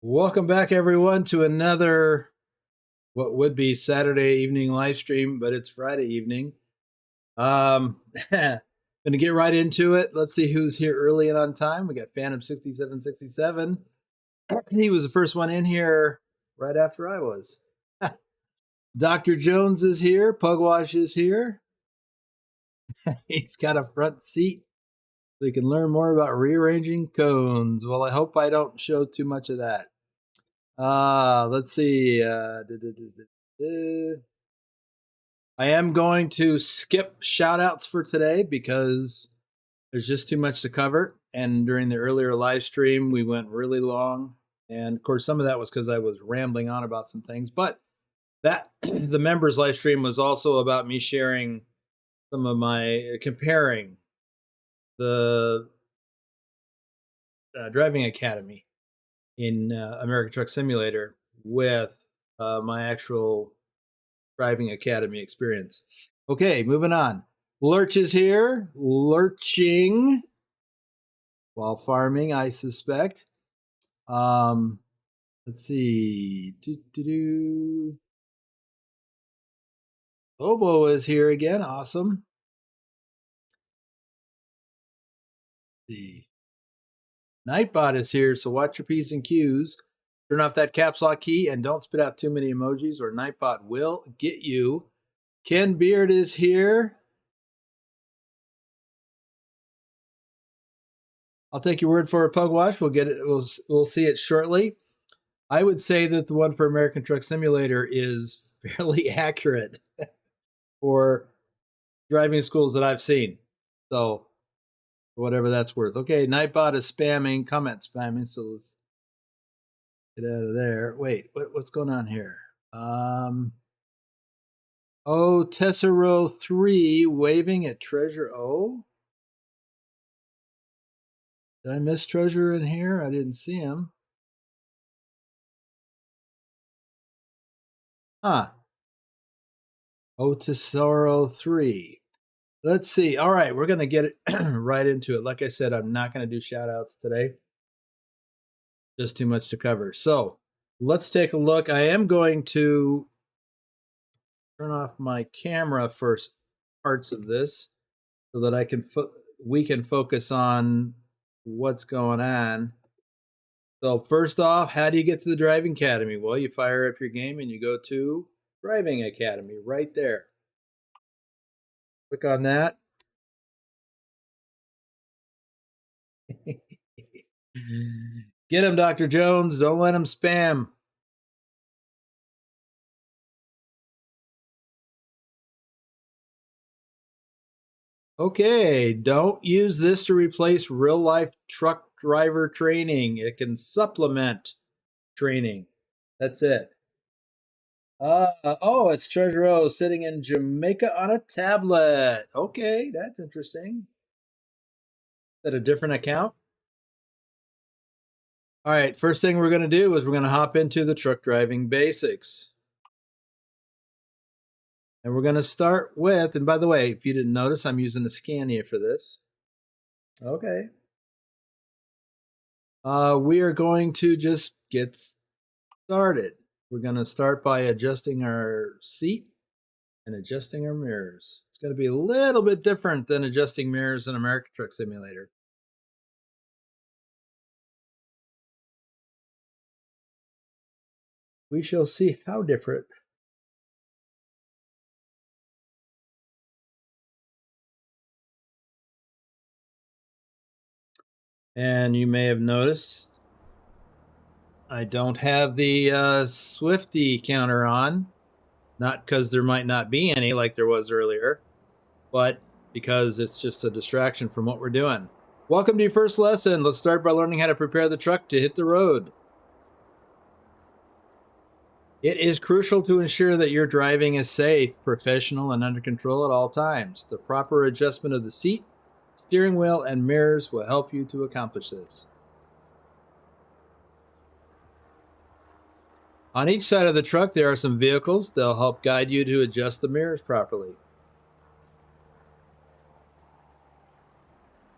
Welcome back, everyone, to another what would be Saturday evening live stream, but it's Friday evening. Gonna get right into it. Let's see who's here early and on time. We got Phantom 6767. He was the first one in here right after I was. Dr. Jones is here. Pugwash is here. He's got a front seat so he can learn more about rearranging cones. Well, I hope I don't show too much of that. Let's see. I am going to skip shout outs for today because there's just too much to cover. And during the earlier live stream, we went really long. And of course, some of that was because I was rambling on about some things. But that the members live stream was also about me sharing some of my comparing the driving academy in American Truck Simulator with my actual driving academy experience. Okay, moving on. Lurch is here, lurching while farming, I suspect. Let's see. Obo is here again. Awesome. Let's see. Nightbot is here, so watch your P's and Q's. Turn off that caps lock key and don't spit out too many emojis or Nightbot will get you. Ken Beard is here. I'll take your word for it, Pugwash. We'll get it. We'll see it shortly. I would say that the one for American Truck Simulator is fairly accurate for driving schools that I've seen. So, whatever that's worth. Okay, Nightbot is spamming, comment spamming. So let's get out of there. Wait, what's going on here? Oh, Tessero 3 waving at Treasure O. Did I miss Treasure in here? I didn't see him. Huh. Oh, Tessero 3. Let's see. All right, we're going to get it right into it. Like I said, I'm not going to do shout outs today. Just too much to cover. So let's take a look. I am going to turn off my camera for parts of this so that we can focus on what's going on. So first off, how do you get to the Driving Academy? Well, you fire up your game and you go to Driving Academy right there. Click on that. Get him, Dr. Jones. Don't let him spam. Okay, don't use this to replace real-life truck driver training. It can supplement training. That's it. Oh, it's Treasure O sitting in Jamaica on a tablet. Okay, that's interesting. Is that a different account? All right, first thing we're going to do is we're going to hop into the truck driving basics. And we're going to start with, and by the way, if you didn't notice, I'm using the Scania for this. Okay. We are going to just get started. We're going to start by adjusting our seat and adjusting our mirrors. It's going to be a little bit different than adjusting mirrors in American Truck Simulator. We shall see how different. And you may have noticed I don't have the Swifty counter on. Not because there might not be any like there was earlier. but because it's just a distraction from what we're doing. Welcome to your first lesson. Let's start by learning how to prepare the truck to hit the road. It is crucial to ensure that your driving is safe, professional, and under control at all times. The proper adjustment of the seat, steering wheel, and mirrors will help you to accomplish this. On each side of the truck, there are some vehicles. They'll help guide you to adjust the mirrors properly.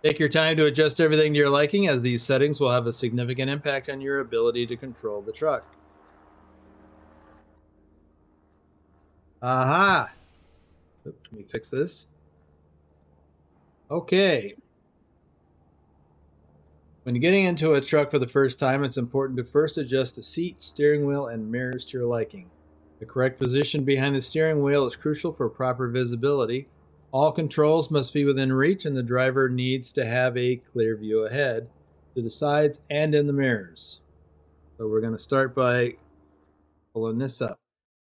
Take your time to adjust everything to your liking, as these settings will have a significant impact on your ability to control the truck. Aha! Oops, let me fix this. Okay. When getting into a truck for the first time, it's important to first adjust the seat, steering wheel, and mirrors to your liking. The correct position behind the steering wheel is crucial for proper visibility. All controls must be within reach, and the driver needs to have a clear view ahead, to the sides, and in the mirrors. So we're going to start by pulling this up.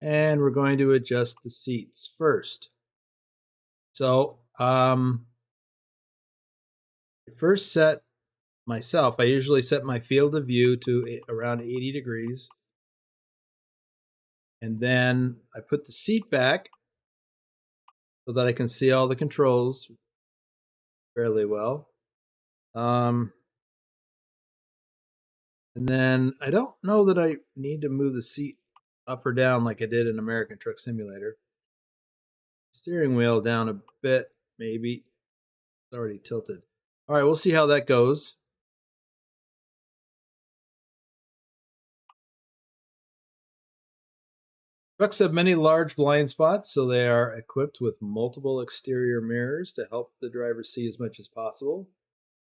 And we're going to adjust the seats first. So, first set myself, I usually set my field of view to around 80 degrees. And then I put the seat back so that I can see all the controls fairly well. And then I don't know that I need to move the seat up or down like I did in American Truck Simulator. Steering wheel down a bit, maybe. It's already tilted. All right, we'll see how that goes. Trucks have many large blind spots, so they are equipped with multiple exterior mirrors to help the driver see as much as possible.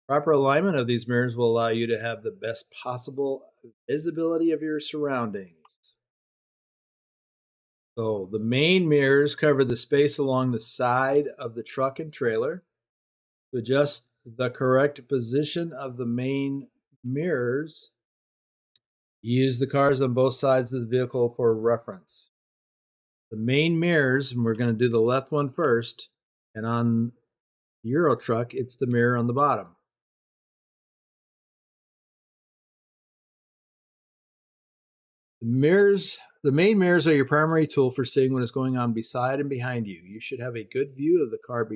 Proper alignment of these mirrors will allow you to have the best possible visibility of your surroundings. So the main mirrors cover the space along the side of the truck and trailer. To adjust the correct position of the main mirrors, use the cars on both sides of the vehicle for reference. The main mirrors, and we're going to do the left one first, and on Euro Truck, it's the mirror on the bottom. The main mirrors are your primary tool for seeing what is going on beside and behind you. You should have a good view of the car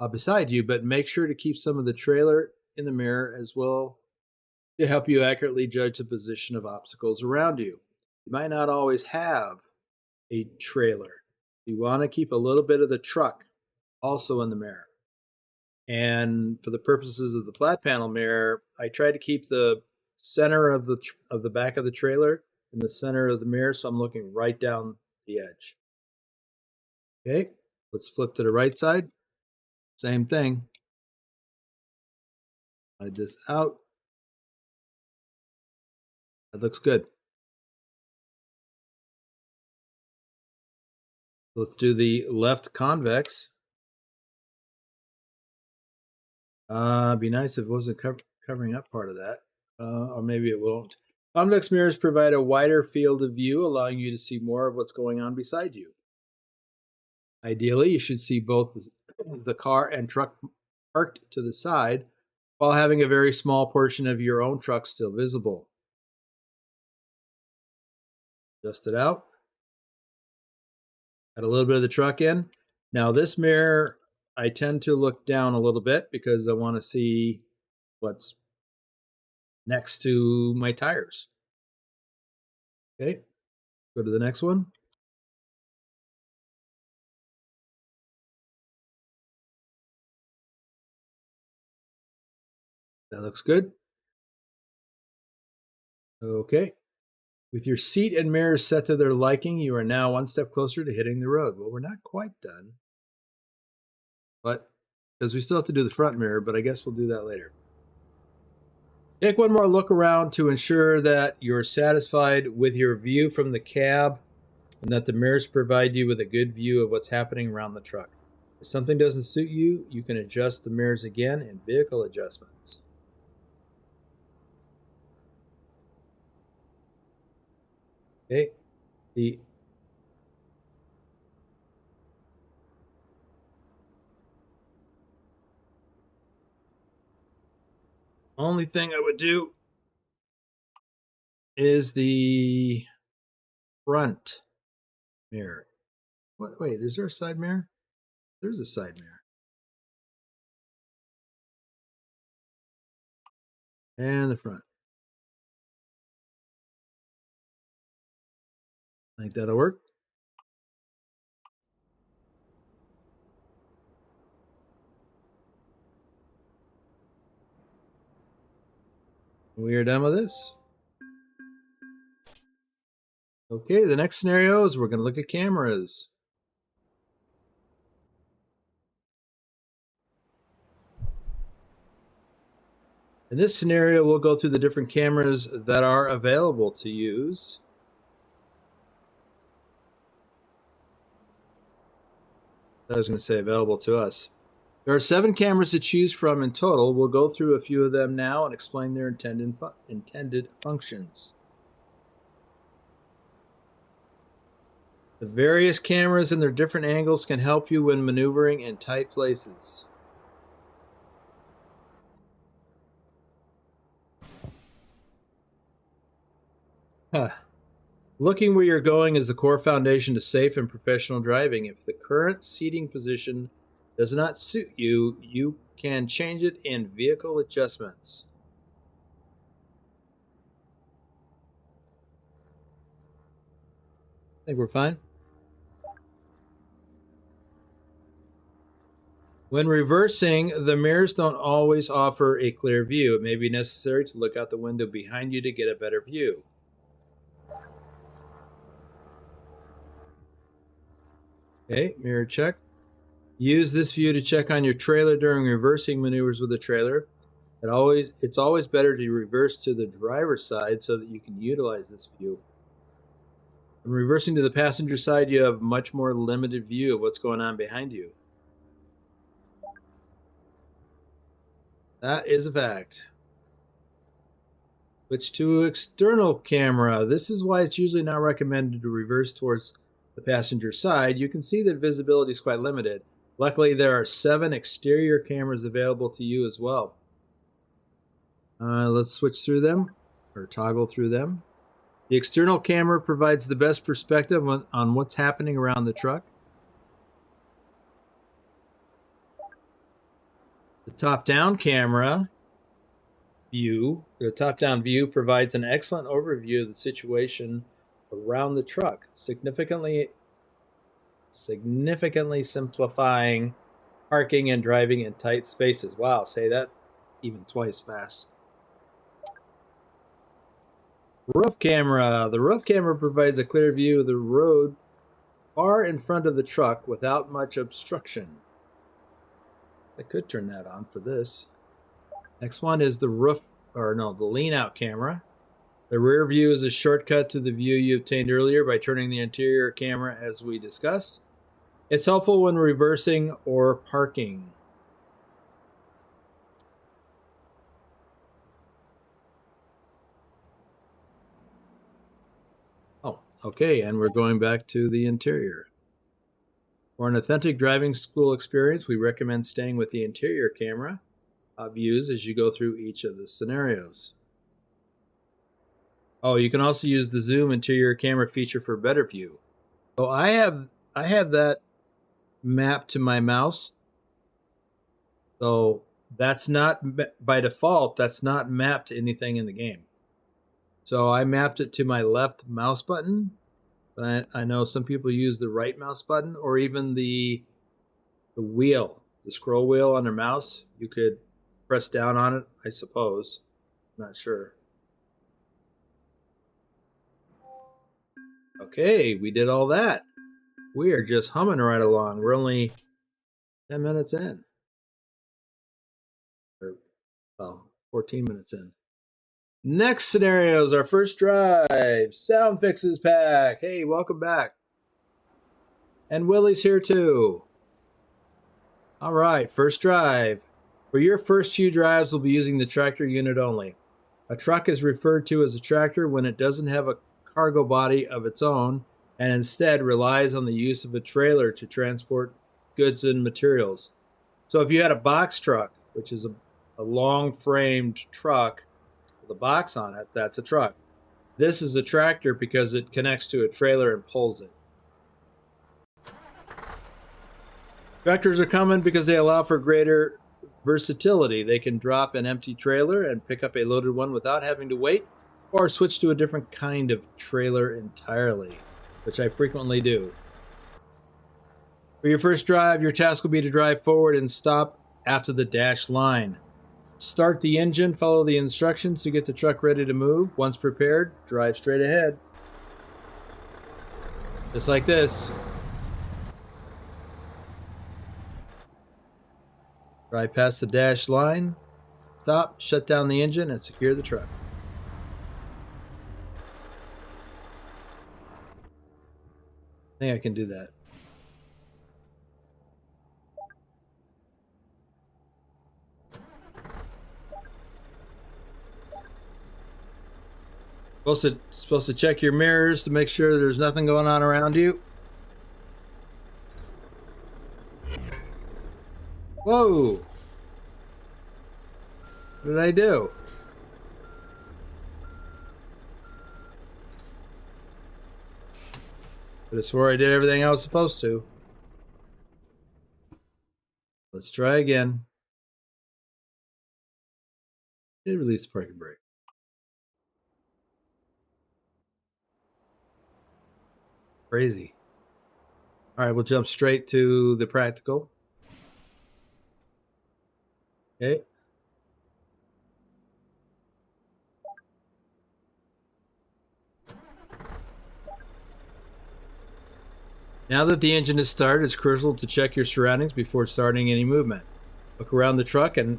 beside you, but make sure to keep some of the trailer in the mirror as well to help you accurately judge the position of obstacles around you. You might not always have a trailer. You want to keep a little bit of the truck also in the mirror. And for the purposes of the flat panel mirror, I try to keep the center of the back of the trailer in the center of the mirror, so I'm looking right down the edge. Okay, let's flip to the right side. Same thing. Slide this out. That looks good. Let's do the left convex. Be nice if it wasn't covering up part of that, or maybe it won't. Convex mirrors provide a wider field of view, allowing you to see more of what's going on beside you. Ideally, you should see both the car and truck parked to the side, while having a very small portion of your own truck still visible. Adjust it out. Add a little bit of the truck in. Now this mirror, I tend to look down a little bit because I want to see what's next to my tires. Okay, go to the next one. That looks good. Okay. With your seat and mirrors set to their liking, you are now one step closer to hitting the road. Well, we're not quite done, but because we still have to do the front mirror, but I guess we'll do that later. Take one more look around to ensure that you're satisfied with your view from the cab and that the mirrors provide you with a good view of what's happening around the truck. If something doesn't suit you, you can adjust the mirrors again in vehicle adjustments. Okay. Only thing I would do is the front mirror. What? Wait, is there a side mirror? There's a side mirror. And the front. I think that'll work. We are done with this. Okay, the next scenario is we're going to look at cameras. In this scenario, we'll go through the different cameras that are available to use. I was going to say available to us. There are 7 cameras to choose from in total. We'll go through a few of them now and explain their intended functions. The various cameras and their different angles can help you when maneuvering in tight places. Looking where you're going is the core foundation to safe and professional driving. If the current seating position does not suit you, you can change it in vehicle adjustments. I think we're fine. When reversing, the mirrors don't always offer a clear view. It may be necessary to look out the window behind you to get a better view. Okay, mirror check. Use this view to check on your trailer during reversing maneuvers with the trailer. It's always better to reverse to the driver's side so that you can utilize this view. When reversing to the passenger side, you have much more limited view of what's going on behind you. That is a fact. Switch to external camera. This is why it's usually not recommended to reverse towards the passenger side. You can see that visibility is quite limited. Luckily, there are 7 exterior cameras available to you as well. Let's switch through them, or toggle through them. The external camera provides the best perspective on what's happening around the truck. The top-down camera view, the top-down view provides an excellent overview of the situation around the truck, significantly simplifying parking and driving in tight spaces. Wow, say that even twice fast. Roof camera. The roof camera provides a clear view of the road far in front of the truck without much obstruction. I could turn that on for this. Next one is the lean-out camera. The rear view is a shortcut to the view you obtained earlier by turning the interior camera as we discussed. It's helpful when reversing or parking. Oh, okay, and we're going back to the interior. For an authentic driving school experience, we recommend staying with the interior camera views as you go through each of the scenarios. Oh, you can also use the zoom interior camera feature for better view. So I have that mapped to my mouse. So that's not, by default, that's not mapped to anything in the game. So I mapped it to my left mouse button. But I know some people use the right mouse button or even the wheel, the scroll wheel on their mouse. You could press down on it, I suppose. I'm not sure. Okay, we did all that. We are just humming right along. We're only 10 minutes in. Or, well, 14 minutes in. Next scenario is our first drive. Sound Fixes Pack. Hey, welcome back. And Willie's here too. All right, first drive. For your first few drives, we'll be using the tractor unit only. A truck is referred to as a tractor when it doesn't have a cargo body of its own and instead relies on the use of a trailer to transport goods and materials. So if you had a box truck, which is a a long-framed truck with a box on it, that's a truck. This is a tractor because it connects to a trailer and pulls it. Tractors are common because they allow for greater versatility. They can drop an empty trailer and pick up a loaded one without having to wait, or switch to a different kind of trailer entirely, which I frequently do. For your first drive, your task will be to drive forward and stop after the dashed line. Start the engine, follow the instructions to get the truck ready to move. Once prepared, drive straight ahead. Just like this. Drive past the dashed line, stop, shut down the engine, and secure the truck. I think I can do that. Supposed to check your mirrors to make sure there's nothing going on around you. Whoa! What did I do? But I swore I did everything I was supposed to. Let's try again. Did release parking brake. Crazy. All right, we'll jump straight to the practical. Okay. Now that the engine is started, it's crucial to check your surroundings before starting any movement. Look around the truck and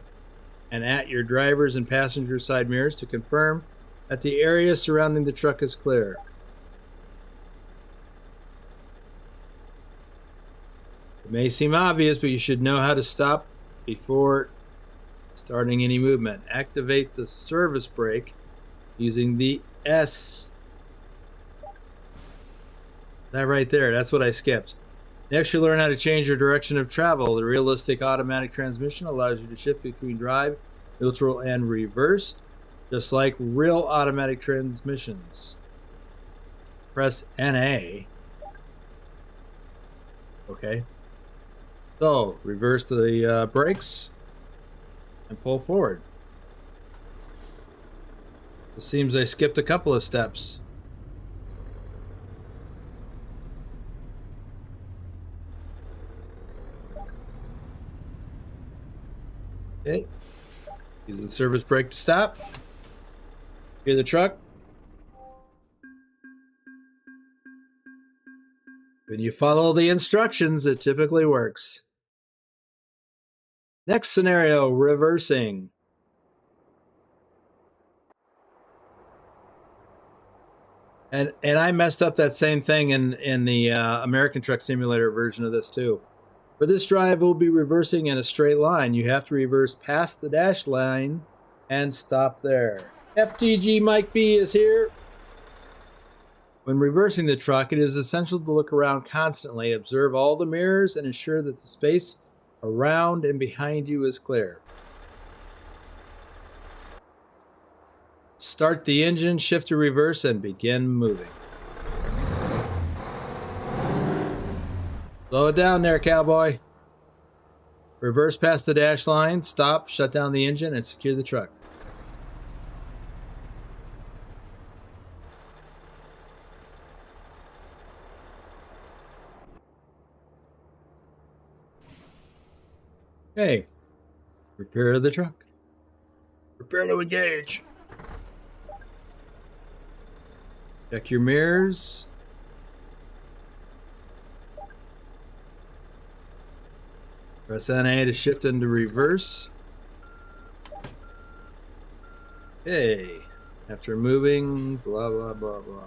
at your driver's and passenger side mirrors to confirm that the area surrounding the truck is clear. It may seem obvious, but you should know how to stop before starting any movement. Activate the service brake using the S. That right there, that's what I skipped. Next, you'll learn how to change your direction of travel. The realistic automatic transmission allows you to shift between drive, neutral, and reverse, just like real automatic transmissions. Press NA. Okay. So, reverse the brakes and pull forward. It seems I skipped a couple of steps. Okay. Use the service brake to stop. Hear the truck. When you follow the instructions, it typically works. Next scenario, reversing. And I messed up that same thing in the American Truck Simulator version of this too. For this drive, we'll be reversing in a straight line. You have to reverse past the dash line and stop there. FTG Mike B is here. When reversing the truck, it is essential to look around constantly, observe all the mirrors, and ensure that the space around and behind you is clear. Start the engine, shift to reverse, and begin moving. Slow it down there, cowboy. Reverse past the dash line, stop, shut down the engine, and secure the truck. Okay. Prepare the truck. Prepare to engage. Check your mirrors. Press NA to shift into reverse. Okay. After moving, blah, blah, blah, blah.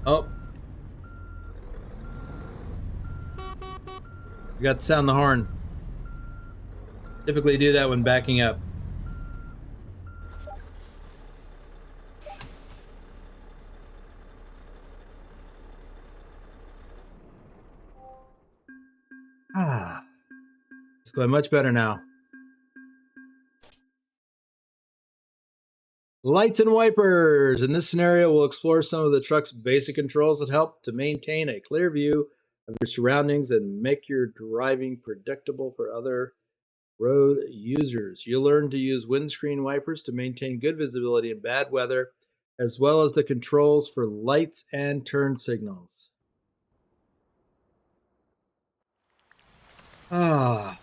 Oh. You got to sound the horn. Typically do that when backing up. going much better now. Lights and wipers. In this scenario, we'll explore some of the truck's basic controls that help to maintain a clear view of your surroundings and make your driving predictable for other road users. You'll learn to use windscreen wipers to maintain good visibility in bad weather, as well as the controls for lights and turn signals. Adam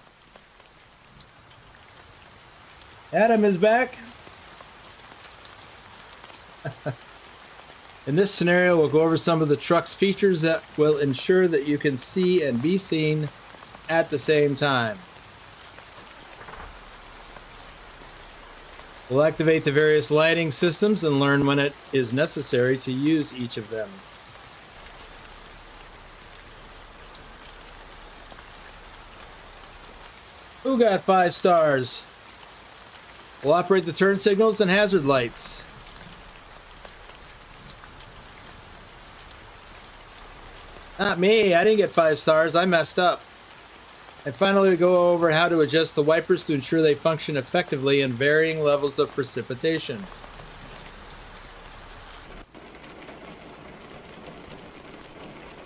is back. In this scenario, we'll go over some of the truck's features that will ensure that you can see and be seen at the same time. We'll activate the various lighting systems and learn when it is necessary to use each of them. Who got 5 stars? We'll operate the turn signals and hazard lights. Not me. I didn't get 5 stars. I messed up. And finally, we go over how to adjust the wipers to ensure they function effectively in varying levels of precipitation.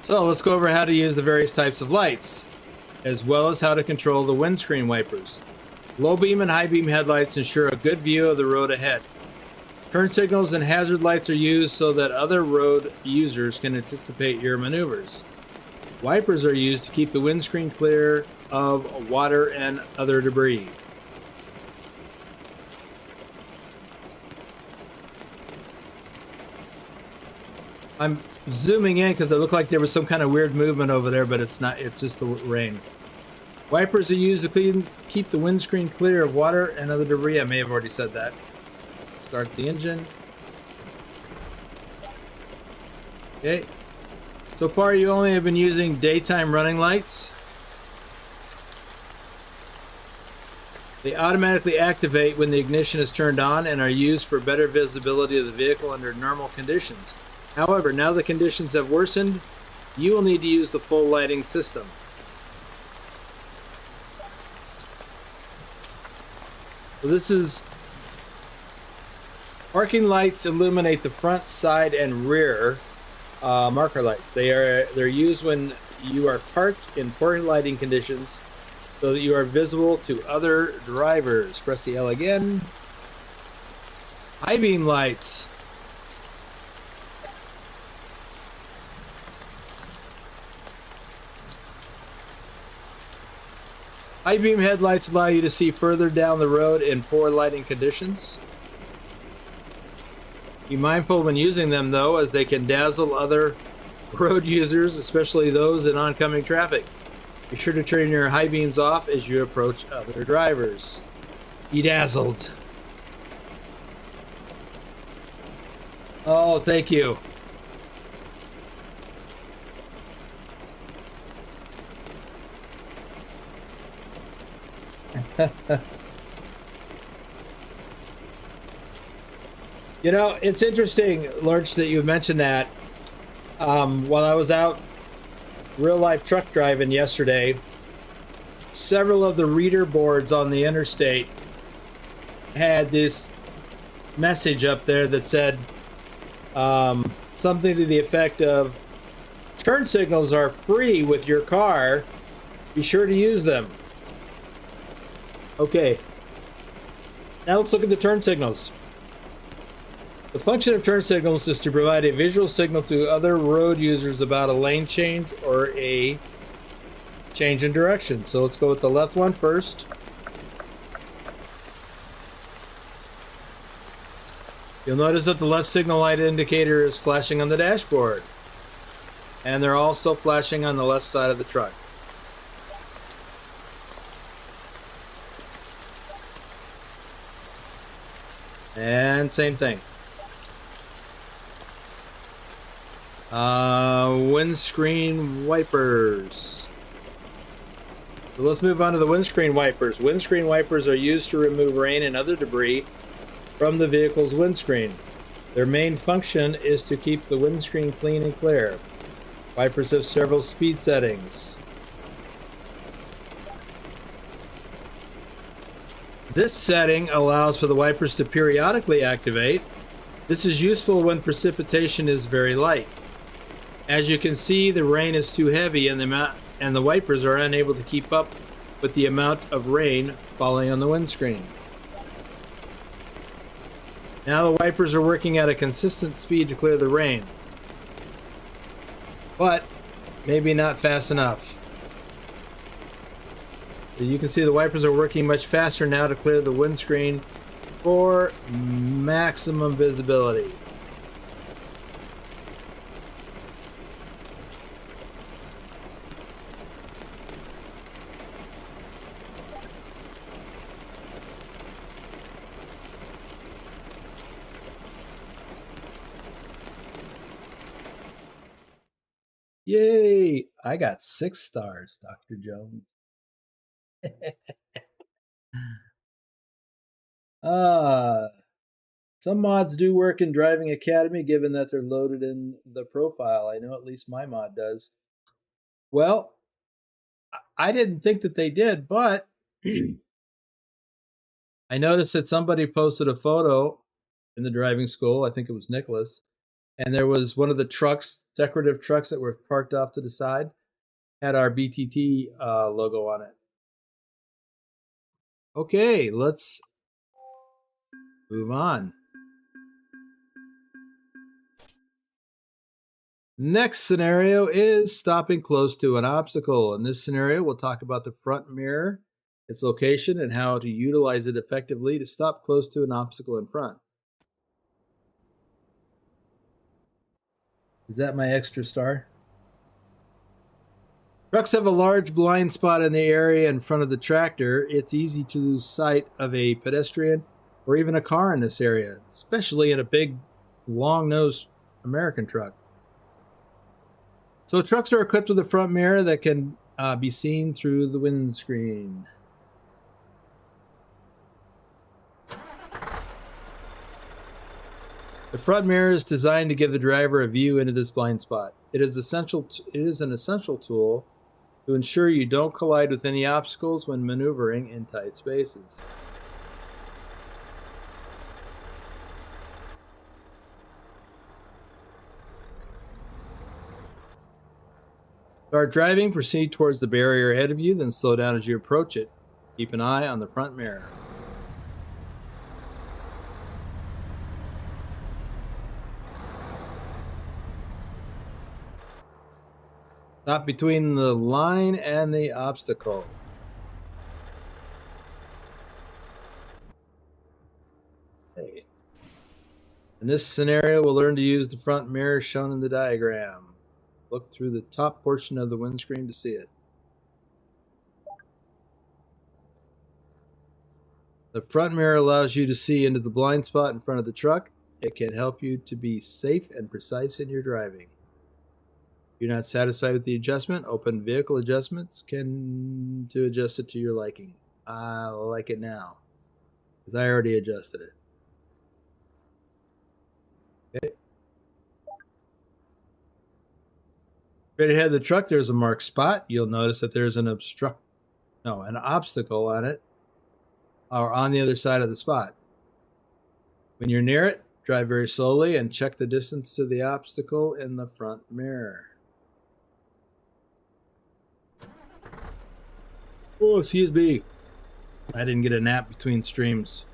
So let's go over how to use the various types of lights, as well as how to control the windscreen wipers. Low beam and high beam headlights ensure a good view of the road ahead. Turn signals and hazard lights are used so that other road users can anticipate your maneuvers. Wipers are used to keep the windscreen clear of water and other debris. I'm zooming in because it looked like there was some kind of weird movement over there, but it's not. It's just the rain. Wipers are used to keep the windscreen clear of water and other debris. I may have already said that. Start the engine. Okay. So far, you only have been using daytime running lights. They automatically activate when the ignition is turned on and are used for better visibility of the vehicle under normal conditions. However, now the conditions have worsened, you will need to use the full lighting system. So this is parking lights. Illuminate the front, side, and rear marker lights. They're used when you are parked in poor lighting conditions so that you are visible to other drivers. Press the L again. High beam lights. High beam headlights allow you to see further down the road in poor lighting conditions. Be mindful when using them, though, as they can dazzle other road users, especially those in oncoming traffic. Be sure to turn your high beams off as you approach other drivers. Be dazzled. Oh, thank you. You know, it's interesting, Lurch, that you mentioned that. While I was out real life truck driving yesterday, several of the reader boards on the interstate had this message up there that said something to the effect of, turn signals are free with your car, be sure to use them. Okay, now let's look at the turn signals. The function of turn signals is to provide a visual signal to other road users about a lane change or a change in direction. So let's go with the left one first. You'll notice that the left signal light indicator is flashing on the dashboard. And they're also flashing on the left side of the truck. And same thing. Windscreen wipers. So let's move on to the windscreen wipers. Windscreen wipers are used to remove rain and other debris from the vehicle's windscreen. Their main function is to keep the windscreen clean and clear. Wipers have several speed settings. This setting allows for the wipers to periodically activate. This is useful when precipitation is very light. As you can see, the rain is too heavy and the wipers are unable to keep up with the amount of rain falling on the windscreen. Now the wipers are working at a consistent speed to clear the rain, but maybe not fast enough. You can see the wipers are working much faster now to clear the windscreen for maximum visibility. Yay! I got 6 stars, Dr. Jones. Some mods do work in Driving Academy, given that they're loaded in the profile. I know at least my mod does. Well, I didn't think that they did, but I noticed that somebody posted a photo in the driving school. I think it was Nicholas. And there was one of the trucks, decorative trucks that were parked off to the side, had our BTT logo on it. Okay, let's move on. Next scenario is stopping close to an obstacle. In this scenario, we'll talk about the front mirror, its location, and how to utilize it effectively to stop close to an obstacle in front. Is that my extra star? Trucks have a large blind spot in the area in front of the tractor. It's easy to lose sight of a pedestrian or even a car in this area, especially in a big, long-nosed American truck. So trucks are equipped with a front mirror that can be seen through the windscreen. The front mirror is designed to give the driver a view into this blind spot. It is an essential tool to ensure you don't collide with any obstacles when maneuvering in tight spaces. Start driving, proceed towards the barrier ahead of you, then slow down as you approach it. Keep an eye on the front mirror. Stop between the line and the obstacle. Okay. In this scenario, we'll learn to use the front mirror shown in the diagram. Look through the top portion of the windscreen to see it. The front mirror allows you to see into the blind spot in front of the truck. It can help you to be safe and precise in your driving. If you're not satisfied with the adjustment, open vehicle adjustments to adjust it to your liking. I like it now because I already adjusted it. Okay. Right ahead of the truck, there's a marked spot. You'll notice that there's an obstacle on it, or on the other side of the spot. When you're near it, drive very slowly and check the distance to the obstacle in the front mirror. Oh, excuse me. I didn't get a nap between streams.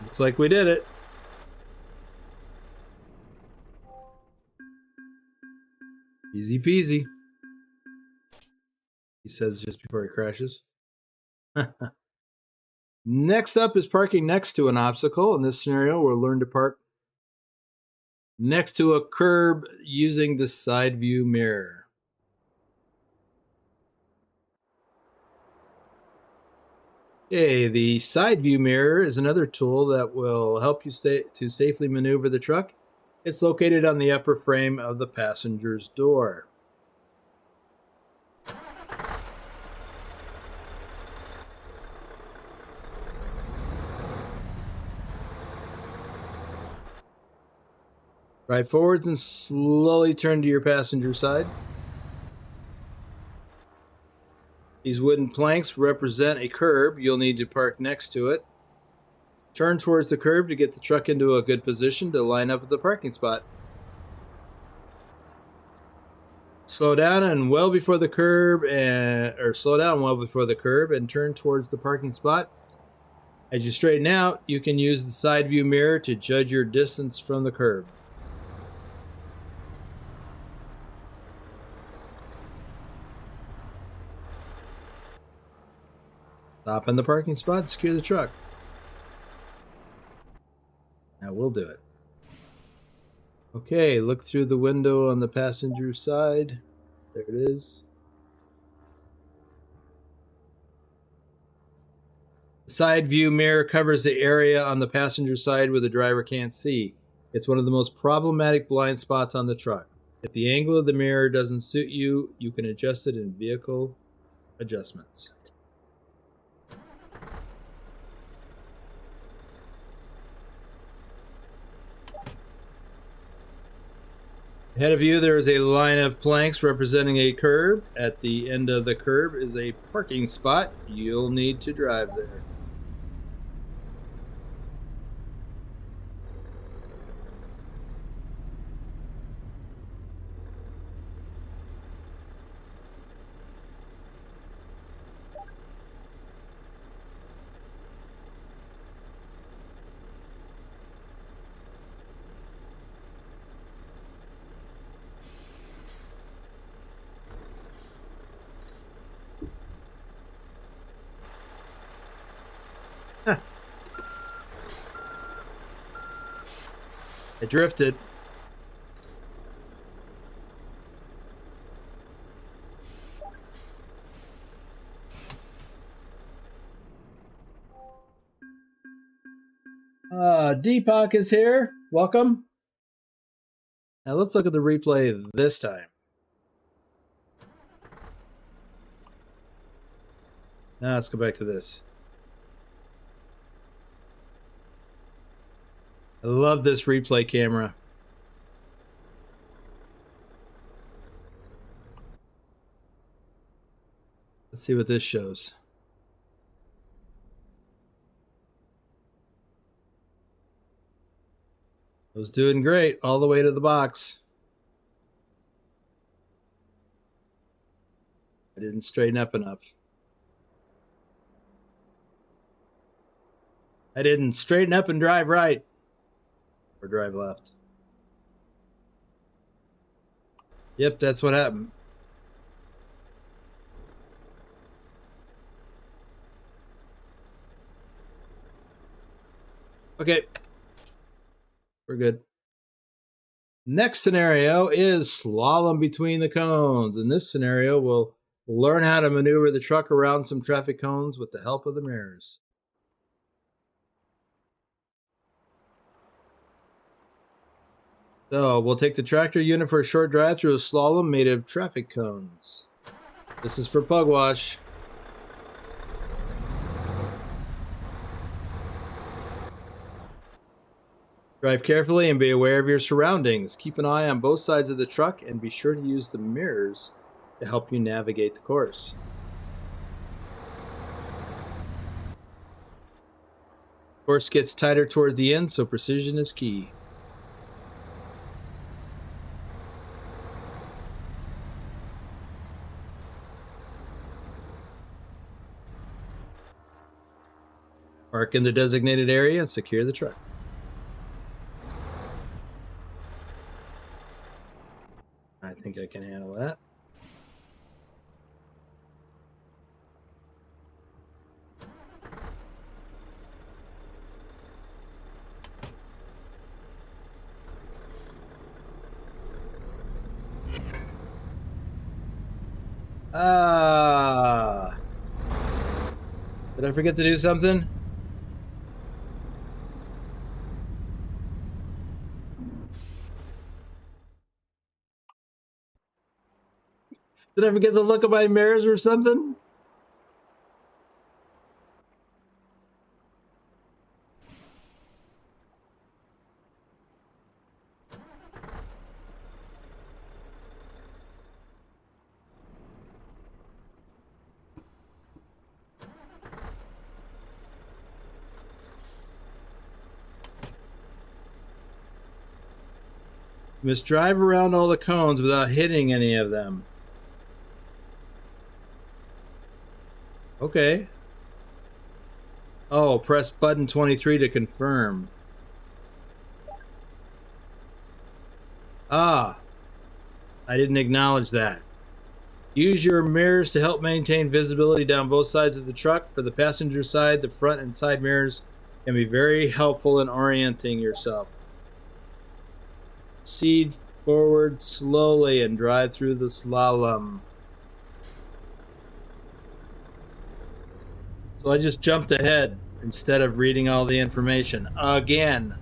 Looks like we did it. Easy peasy, he says just before he crashes. Next up is parking next to an obstacle. In this scenario, we'll learn to park next to a curb using the side view mirror. Okay, the side view mirror is another tool that will help you to safely maneuver the truck It's located on the upper frame of the passenger's door. Drive forwards and slowly turn to your passenger side. These wooden planks represent a curb. You'll need to park next to it. Turn towards the curb to get the truck into a good position to line up at the parking spot. Slow down well before the curb and turn towards the parking spot. As you straighten out, you can use the side view mirror to judge your distance from the curb. Stop in the parking spot and secure the truck. Now we'll do it. Okay, look through the window on the passenger side. There it is. The side view mirror covers the area on the passenger side where the driver can't see. It's one of the most problematic blind spots on the truck. If the angle of the mirror doesn't suit you, you can adjust it in vehicle adjustments. Ahead of you, there is a line of planks representing a curb. At the end of the curb is a parking spot. You'll need to drive there. I drifted. Deepak is here. Welcome. Now let's look at the replay this time. Now let's go back to this. I love this replay camera. Let's see what this shows. I was doing great all the way to the box. I didn't straighten up enough. I didn't straighten up and drive right. Or drive left. Yep, that's what happened. Okay. We're good. Next scenario is slalom between the cones. In this scenario, we'll learn how to maneuver the truck around some traffic cones with the help of the mirrors. So we'll take the tractor unit for a short drive through a slalom made of traffic cones. This is for Pugwash. Drive carefully and be aware of your surroundings. Keep an eye on both sides of the truck and be sure to use the mirrors to help you navigate the course. The course gets tighter toward the end, so precision is key. Park in the designated area and secure the truck. I think I can handle that. Did I forget to do something? Did I forget to look at my mirrors or something? You must drive around all the cones without hitting any of them. Okay. Oh, press button 23 to confirm. Ah, I didn't acknowledge that. Use your mirrors to help maintain visibility down both sides of the truck. For the passenger side, the front and side mirrors can be very helpful in orienting yourself. Proceed forward slowly and drive through the slalom. So I just jumped ahead instead of reading all the information again.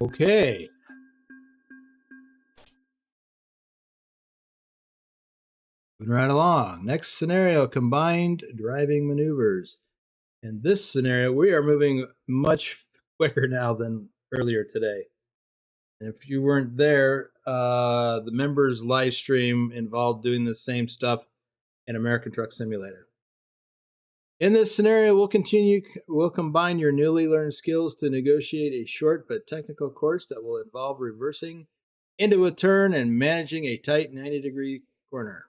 Okay. Moving right along. Next scenario, combined driving maneuvers. In this scenario, we are moving much quicker now than earlier today. And if you weren't there, the members live stream involved doing the same stuff in American Truck Simulator. In this scenario, we'll combine your newly learned skills to negotiate a short but technical course that will involve reversing into a turn and managing a tight 90-degree corner.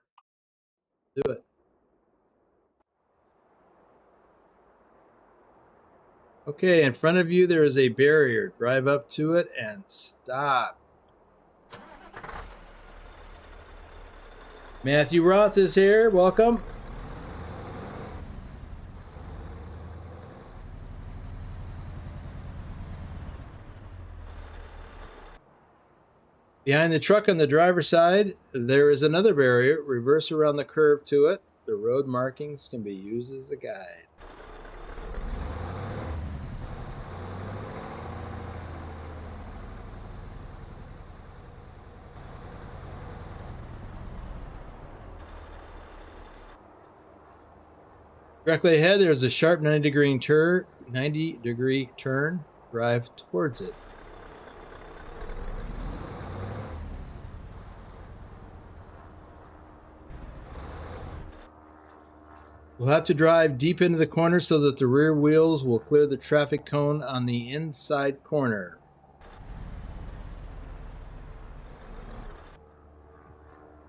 Do it. Okay, in front of you there is a barrier. Drive up to it and stop. Matthew Roth is here. Welcome. Behind the truck on the driver's side, there is another barrier. Reverse around the curve to it. The road markings can be used as a guide. Directly ahead, there's a sharp 90-degree turn. Drive towards it. We'll have to drive deep into the corner so that the rear wheels will clear the traffic cone on the inside corner.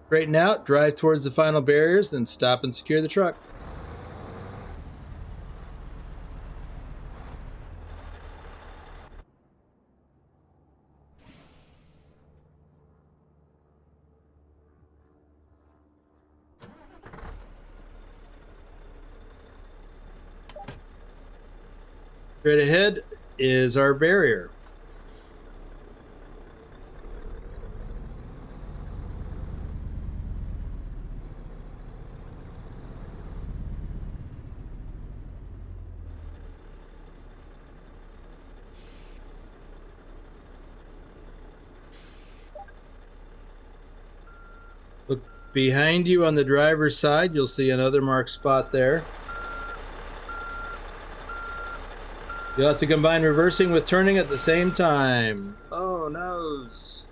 Straighten out, drive towards the final barriers, then stop and secure the truck. Straight ahead is our barrier. Look behind you on the driver's side, you'll see another marked spot there. You'll have to combine reversing with turning at the same time. Oh, noes.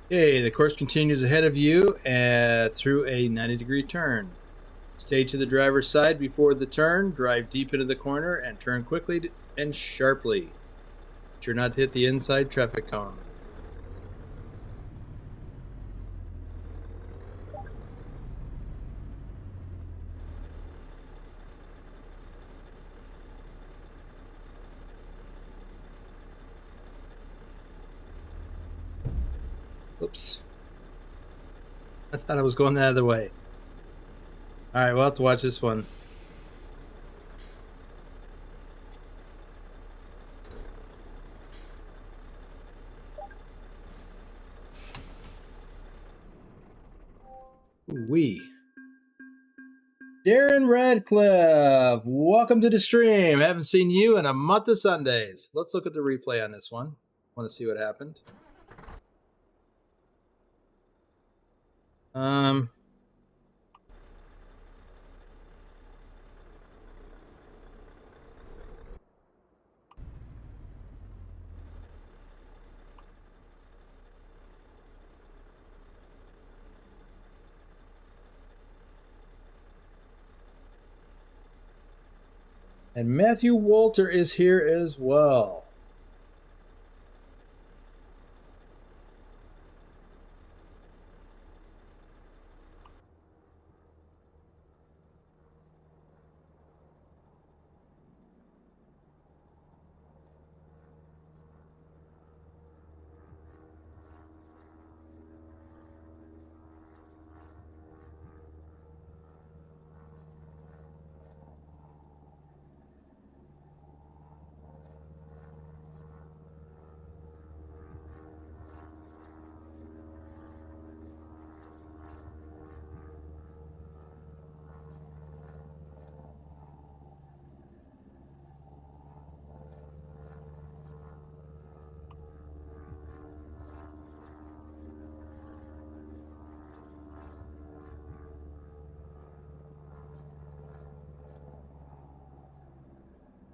Okay, the course continues ahead of you through a 90-degree turn. Stay to the driver's side before the turn, drive deep into the corner, and turn quickly and sharply. Be sure not to hit the inside traffic cone. Oops. I thought I was going the other way. Alright, we'll have to watch this one. Ooh-wee. Darren Radcliffe, welcome to the stream. Haven't seen you in a month of Sundays. Let's look at the replay on this one. Want to see what happened. And Matthew Walter is here as well.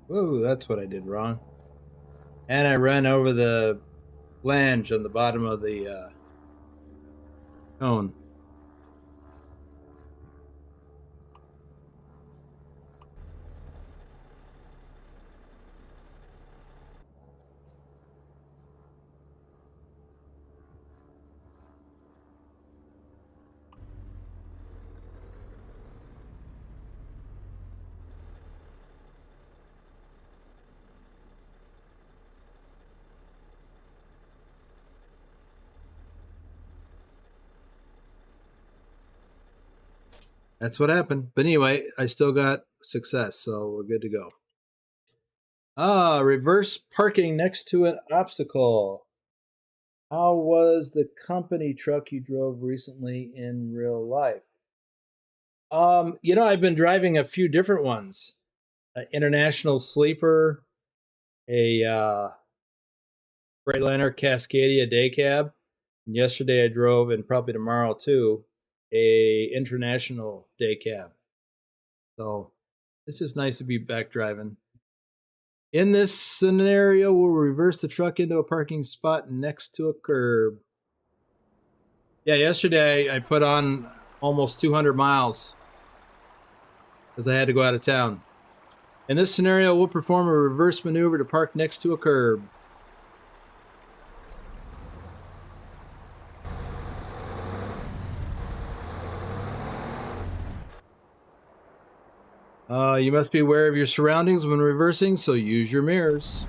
Whoa, that's what I did wrong. And I ran over the flange on the bottom of the cone. That's what happened. But anyway, I still got success, so we're good to go. Reverse parking next to an obstacle. How was the company truck you drove recently in real life? I've been driving a few different ones. An International Sleeper, a Freightliner Cascadia day cab. And yesterday I drove, and probably tomorrow too, a International day cab. So it's just nice to be back driving. In this scenario, we'll reverse the truck into a parking spot next to a curb. Yeah, yesterday I put on almost 200 miles because I had to go out of town. In this scenario, we'll perform a reverse maneuver to park next to a curb. You must be aware of your surroundings when reversing, so use your mirrors.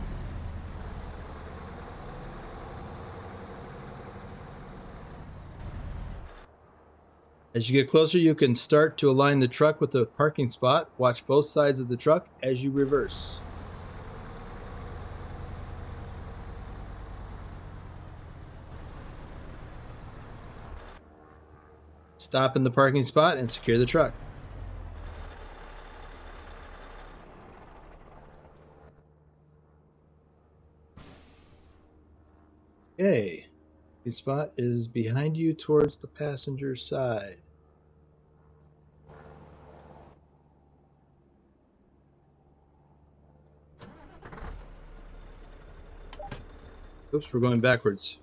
As you get closer, you can start to align the truck with the parking spot. Watch both sides of the truck as you reverse. Stop in the parking spot and secure the truck. Okay, the spot is behind you towards the passenger side. Oops, we're going backwards.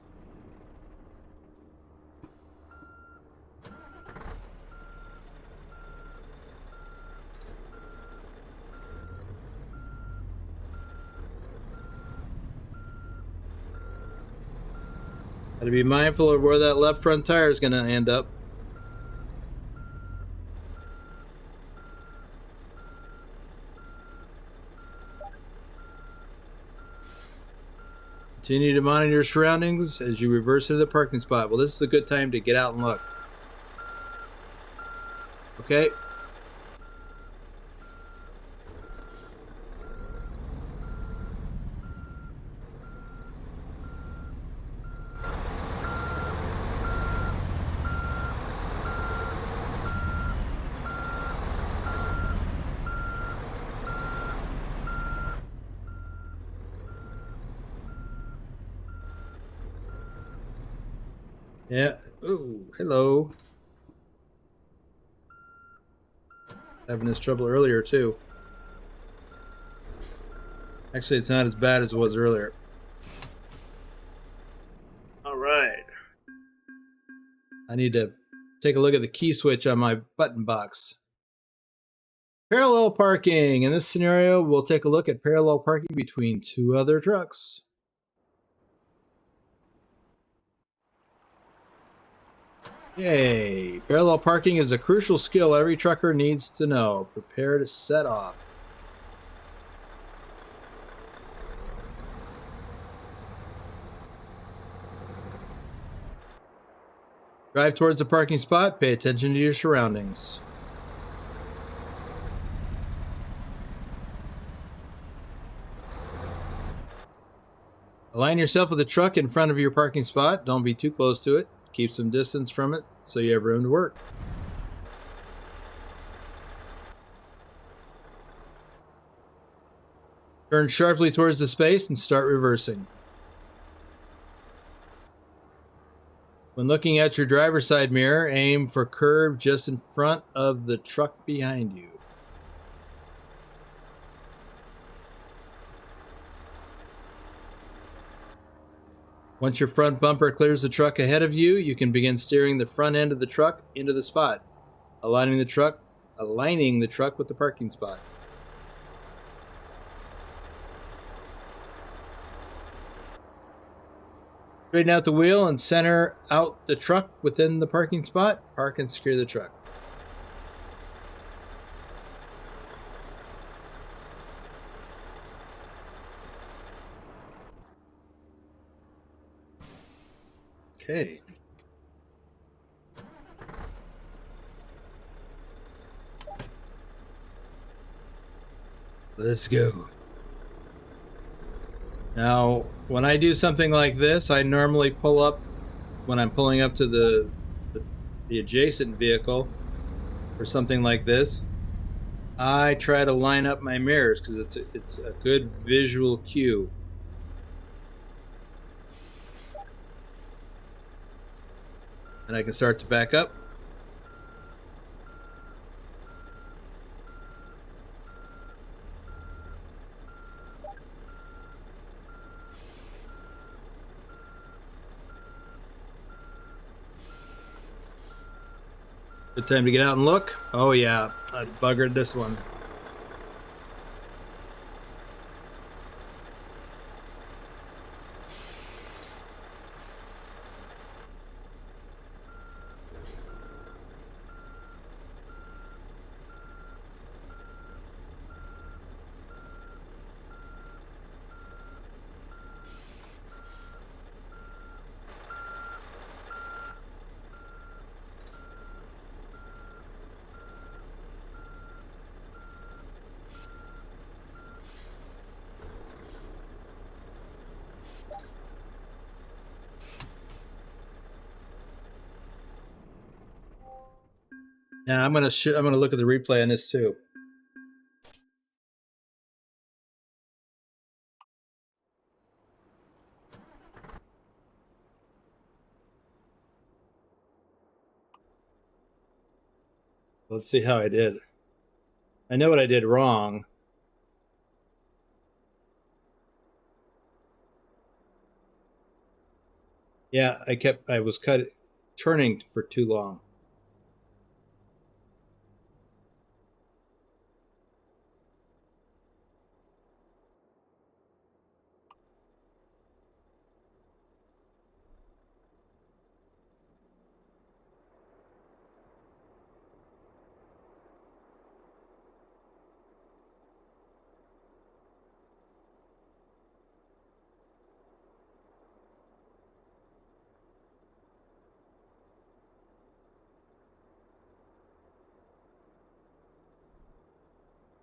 Got to be mindful of where that left front tire is going to end up. Continue to monitor your surroundings as you reverse into the parking spot. Well, this is a good time to get out and look. Okay. Yeah. Ooh, hello. Having this trouble earlier, too. Actually, it's not as bad as it was earlier. All right. I need to take a look at the key switch on my button box. Parallel parking. In this scenario, we'll take a look at parallel parking between two other trucks. Yay! Parallel parking is a crucial skill every trucker needs to know. Prepare to set off. Drive towards the parking spot. Pay attention to your surroundings. Align yourself with the truck in front of your parking spot. Don't be too close to it. Keep some distance from it so you have room to work. Turn sharply towards the space and start reversing. When looking at your driver's side mirror, aim for curve just in front of the truck behind you. Once your front bumper clears the truck ahead of you, you can begin steering the front end of the truck into the spot, aligning the truck with the parking spot. Straighten out the wheel and center out the truck within the parking spot. Park and secure the truck. Okay. Let's go. Now, when I do something like this, I normally pull up when I'm pulling up to the adjacent vehicle or something like this. I try to line up my mirrors because it's a good visual cue. And I can start to back up. Good time to get out and look. Oh yeah, I buggered this one. Now I'm gonna look at the replay on this too. Let's see how I did. I know what I did wrong. Yeah, I was turning for too long.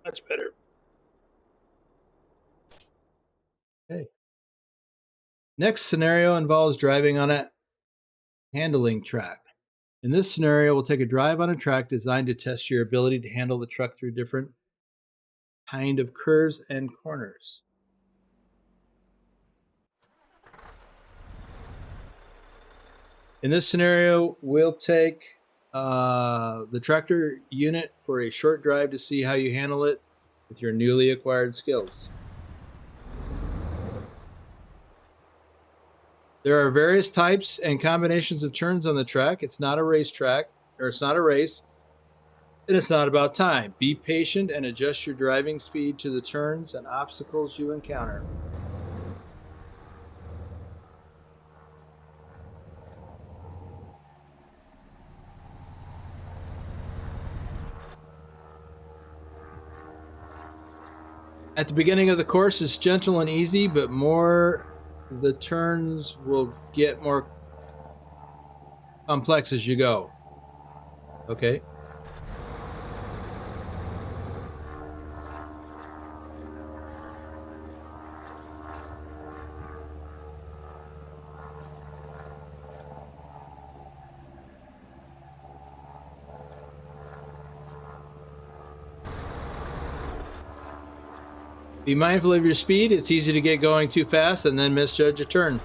Much better. Okay. Next scenario involves driving on a handling track. In this scenario, we'll take a drive on a track designed to test your ability to handle the truck through different kind of curves and corners. In this scenario, we'll take the tractor unit for a short drive to see how you handle it with your newly acquired skills. There are various types and combinations of turns on the track. It's not a racetrack, or it's not a race, and it's not about time. Be patient and adjust your driving speed to the turns and obstacles you encounter. At the beginning of the course, it's gentle and easy, but the turns will get more complex as you go. Okay. Be mindful of your speed. It's easy to get going too fast and then misjudge a turn.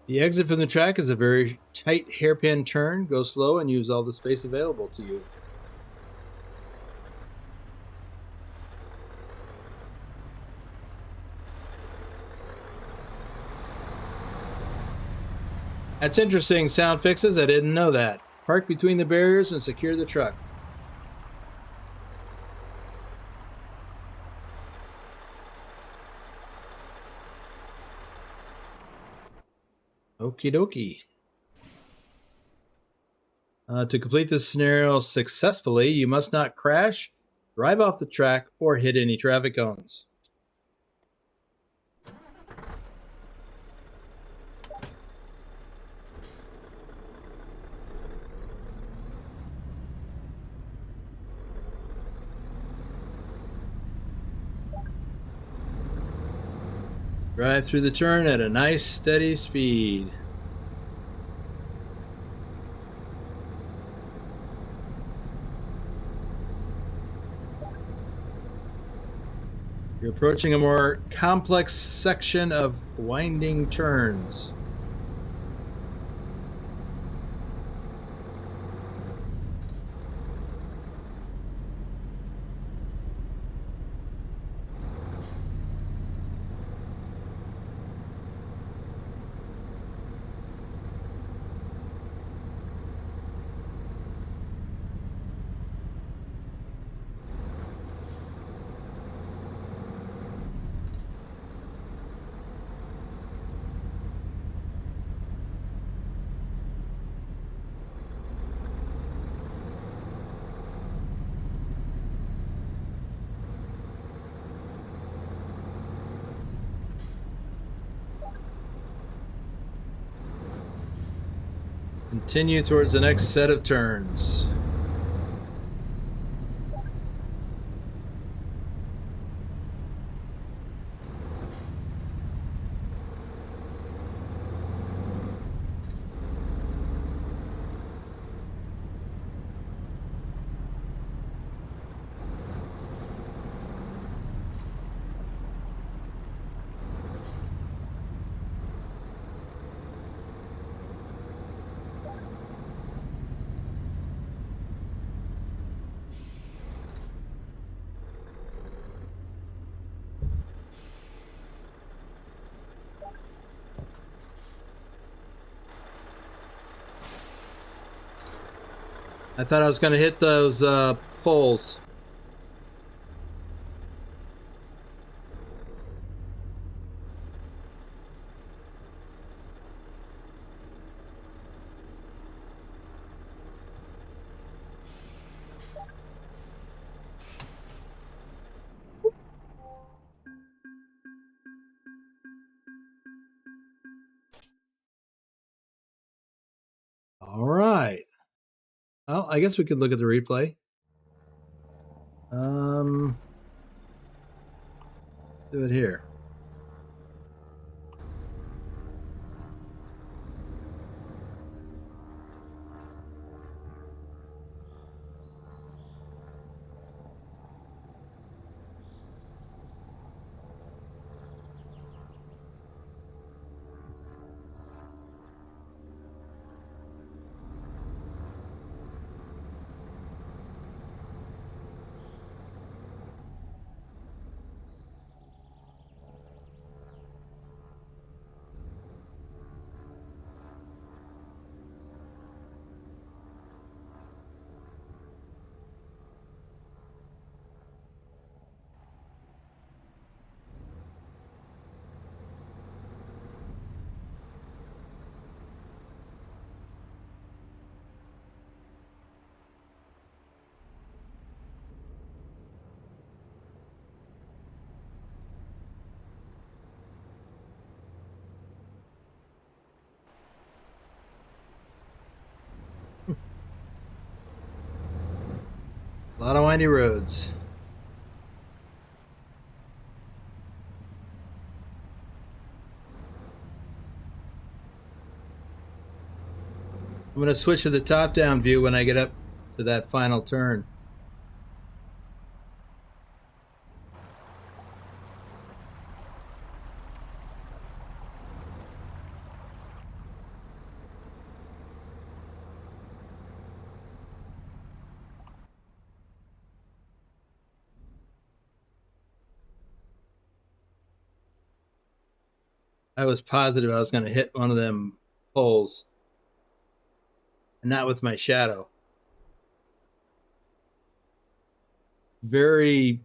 The exit from the track is a very tight hairpin turn. Go slow and use all the space available to you. That's interesting, sound fixes. I didn't know that. Park between the barriers and secure the truck. Okie dokie. To complete this scenario successfully, you must not crash, drive off the track, or hit any traffic cones. Drive through the turn at a nice steady speed. You're approaching a more complex section of winding turns. Continue towards the next set of turns. I thought I was going to hit those poles. Oh, I guess we could look at the replay. Do it here. A lot of windy roads. I'm going to switch to the top-down view when I get up to that final turn. I was positive I was going to hit one of them poles. And not with my shadow. Very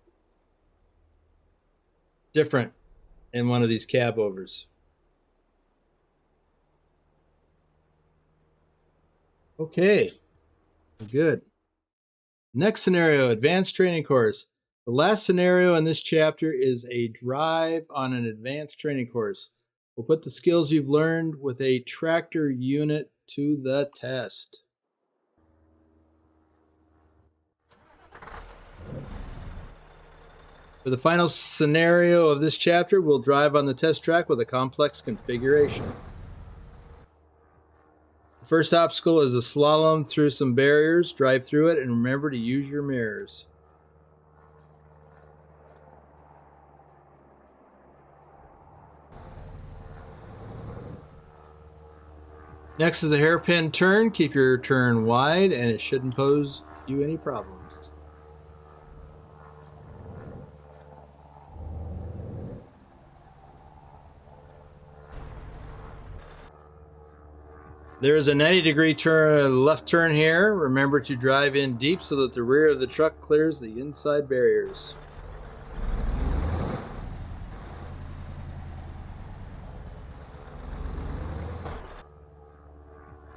different in one of these cab overs. Okay, good. Next scenario, advanced training course. The last scenario in this chapter is a drive on an advanced training course. We'll put the skills you've learned with a tractor unit to the test. For the final scenario of this chapter, we'll drive on the test track with a complex configuration. The first obstacle is a slalom through some barriers. Drive through it and remember to use your mirrors. Next is a hairpin turn. Keep your turn wide and it shouldn't pose you any problems. There is a 90-degree turn, left turn here. Remember to drive in deep so that the rear of the truck clears the inside barriers.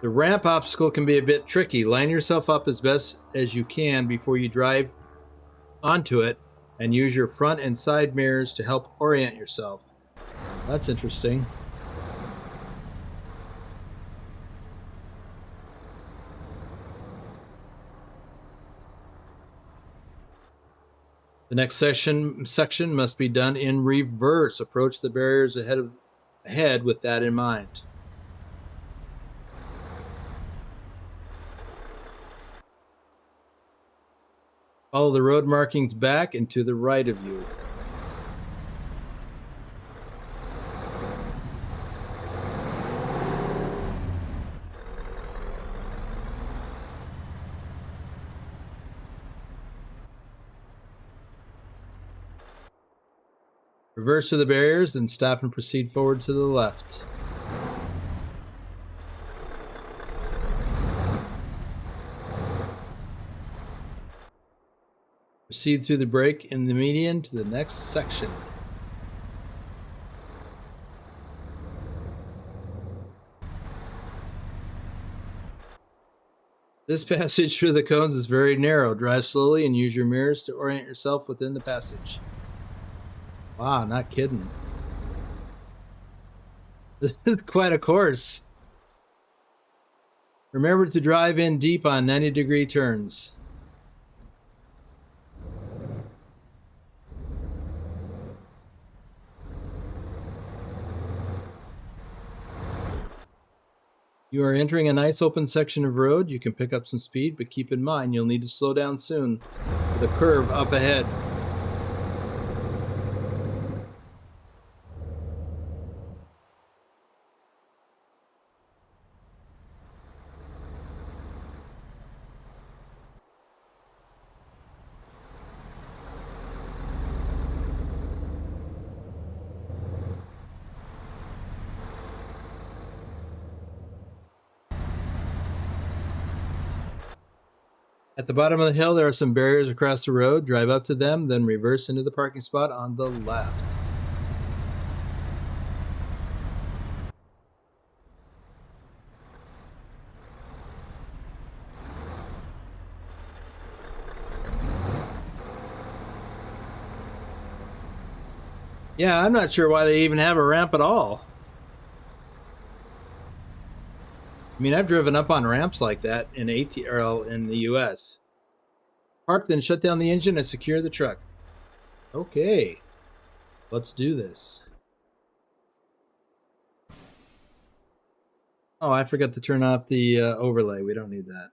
The ramp obstacle can be a bit tricky. Line yourself up as best as you can before you drive onto it and use your front and side mirrors to help orient yourself. That's interesting. The next section must be done in reverse. Approach the barriers ahead with that in mind. Follow the road markings back and to the right of you. Reverse to the barriers, then stop and proceed forward to the left. Proceed through the break in the median to the next section. This passage through the cones is very narrow. Drive slowly and use your mirrors to orient yourself within the passage. Wow, not kidding. This is quite a course. Remember to drive in deep on 90-degree turns. You are entering a nice open section of road. You can pick up some speed, but keep in mind you'll need to slow down soon with a curve up ahead. At the bottom of the hill, there are some barriers across the road. Drive up to them, then reverse into the parking spot on the left. Yeah, I'm not sure why they even have a ramp at all. I mean, I've driven up on ramps like that in ATL in the US. Park, then shut down the engine and secure the truck. Okay, let's do this. Oh, I forgot to turn off the overlay. We don't need that.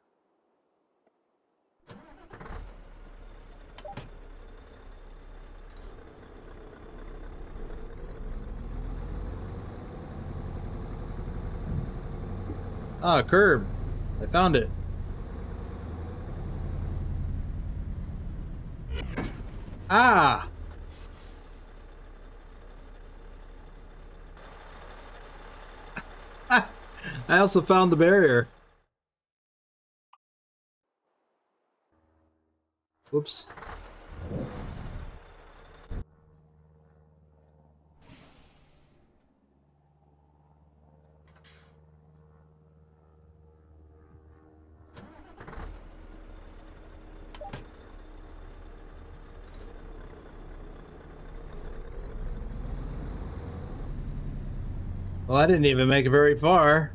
Ah, curb. I found it. Ah! I also found the barrier. Whoops. Well, I didn't even make it very far.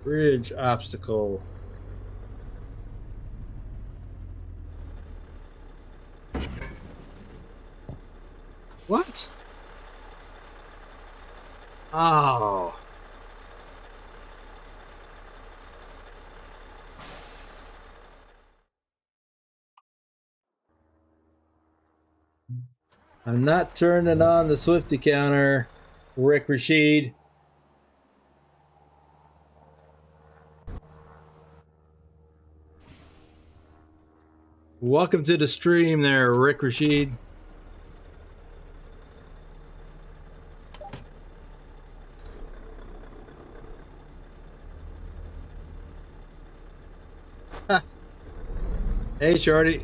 Bridge obstacle. What? Oh. I'm not turning on the Swifty counter, Rick Rashid. Welcome to the stream there, Rick Rashid. Hey, Shorty.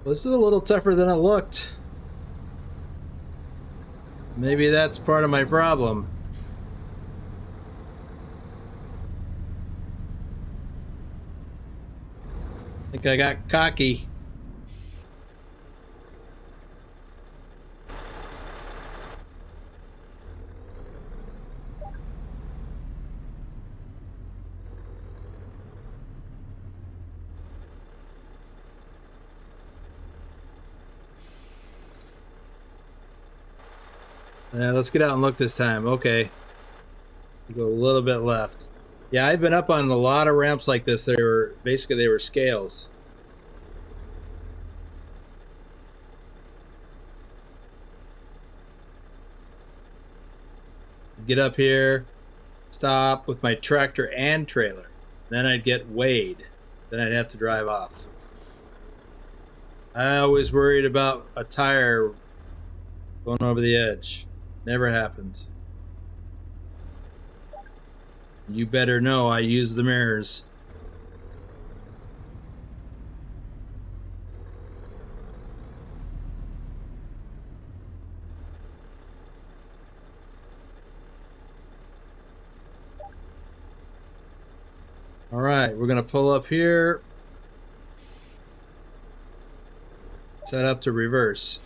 Well, this is a little tougher than it looked. Maybe that's part of my problem. think I got cocky. Let's get out and look this time. Okay. Go a little bit left. Yeah, I've been up on a lot of ramps like this. They were scales. Get up here, stop with my tractor and trailer. Then I'd get weighed. Then I'd have to drive off. I always worried about a tire going over the edge. Never happened. You better know I use the mirrors. All right, we're gonna pull up here. Set up to reverse.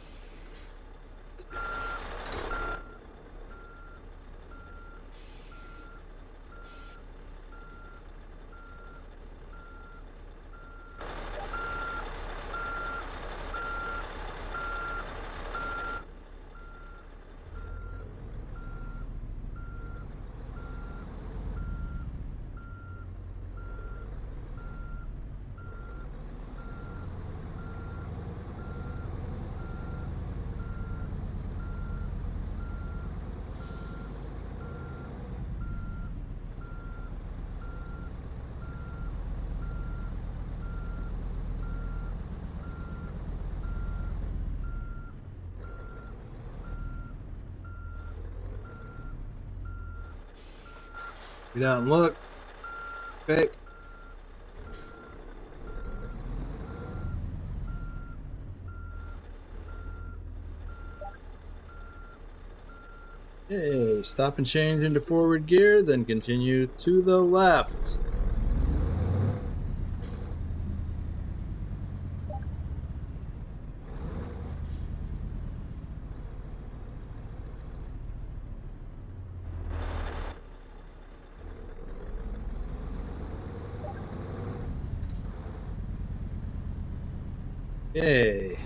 Get out and look. Okay. Okay, stop and change into forward gear, then continue to the left. Okay.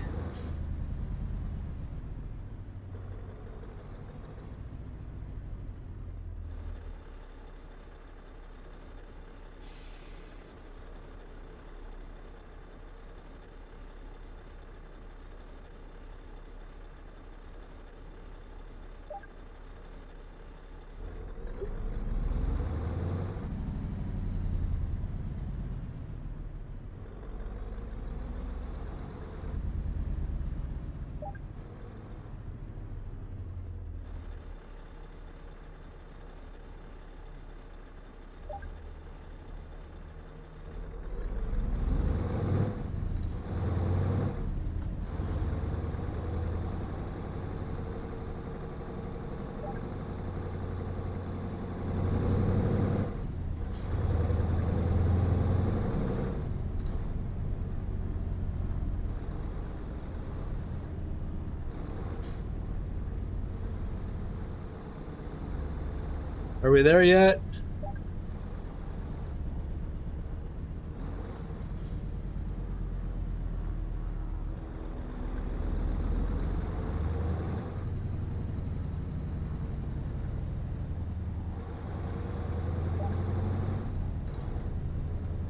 Are we there yet?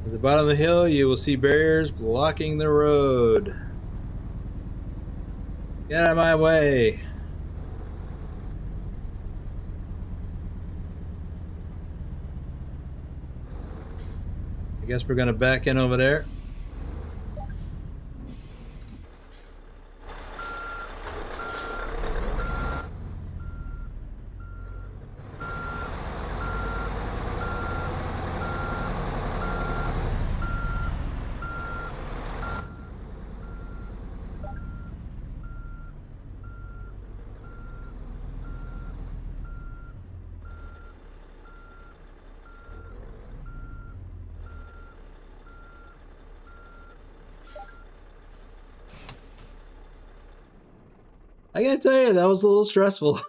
At the bottom of the hill, you will see barriers blocking the road. Get out of my way. I guess we're gonna back in over there. I gotta tell you, that was a little stressful.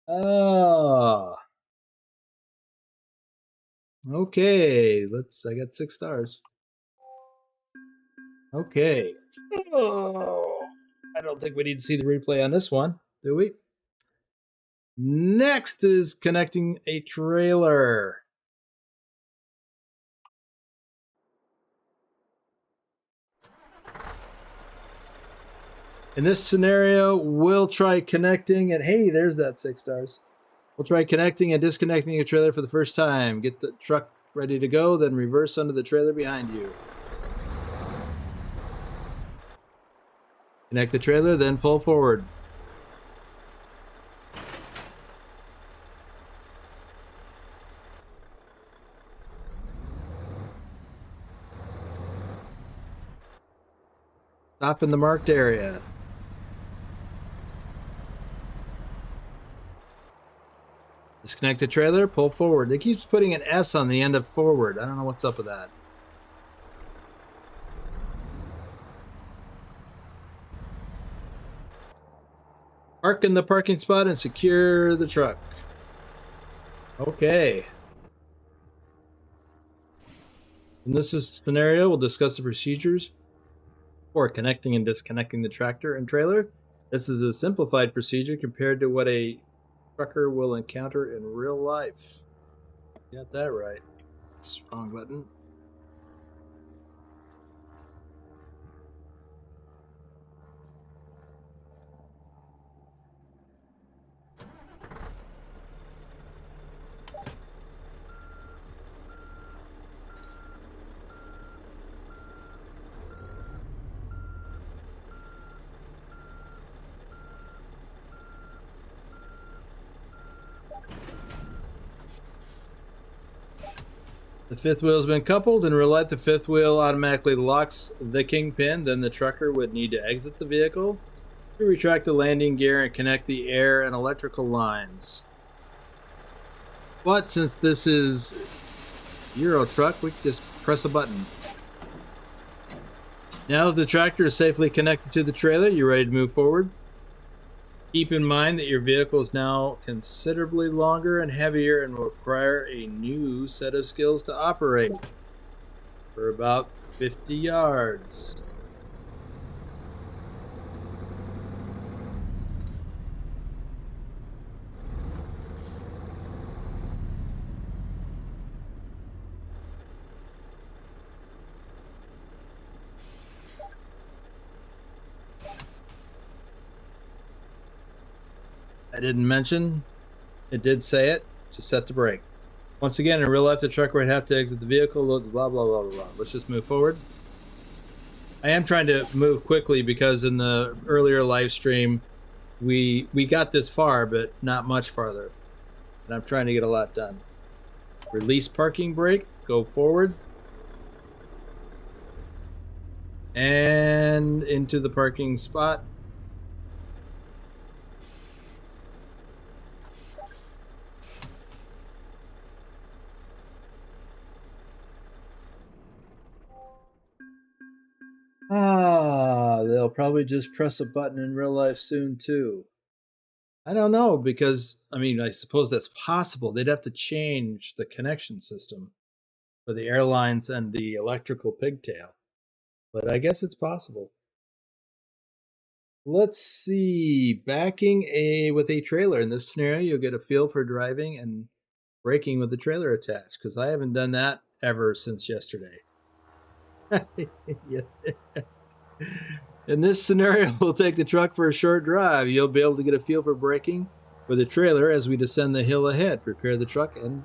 Oh. Okay, I got 6 stars. Okay. Oh, I don't think we need to see the replay on this one, do we? Next is connecting a trailer. In this scenario, we'll try connecting, and hey, there's that 6 stars. We'll try connecting and disconnecting a trailer for the first time. Get the truck ready to go, then reverse under the trailer behind you. Connect the trailer, then pull forward. Stop in the marked area. Disconnect the trailer, pull forward. It keeps putting an S on the end of forward. I don't know what's up with that. Park in the parking spot and secure the truck. Okay. In this scenario, we'll discuss the procedures for connecting and disconnecting the tractor and trailer. This is a simplified procedure compared to what a trucker will encounter in real life. Got that right. That's the wrong button. The fifth wheel has been coupled. In real life, the fifth wheel automatically locks the kingpin. Then the trucker would need to exit the vehicle to retract the landing gear and connect the air and electrical lines. But since this is Euro truck, we can just press a button. Now that the tractor is safely connected to the trailer, you're ready to move forward. Keep in mind that your vehicle is now considerably longer and heavier and will require a new set of skills to operate for about 50 yards. I didn't mention, it did say it, to set the brake. Once again, in real life, the trucker would have to exit the vehicle, blah, blah, blah, blah, blah. Let's just move forward. I am trying to move quickly because in the earlier live stream, we got this far, but not much farther. And I'm trying to get a lot done. Release parking brake, go forward. And into the parking spot. They'll probably just press a button in real life soon too. I don't know, because I mean, I suppose that's possible. They'd have to change the connection system for the airlines and the electrical pigtail, but I guess it's possible. Let's see, backing with a trailer. In this scenario, you'll get a feel for driving and braking with the trailer attached, because I haven't done that ever since yesterday. Yeah. In this scenario, we'll take the truck for a short drive. You'll be able to get a feel for braking with the trailer as we descend the hill ahead. Prepare the truck and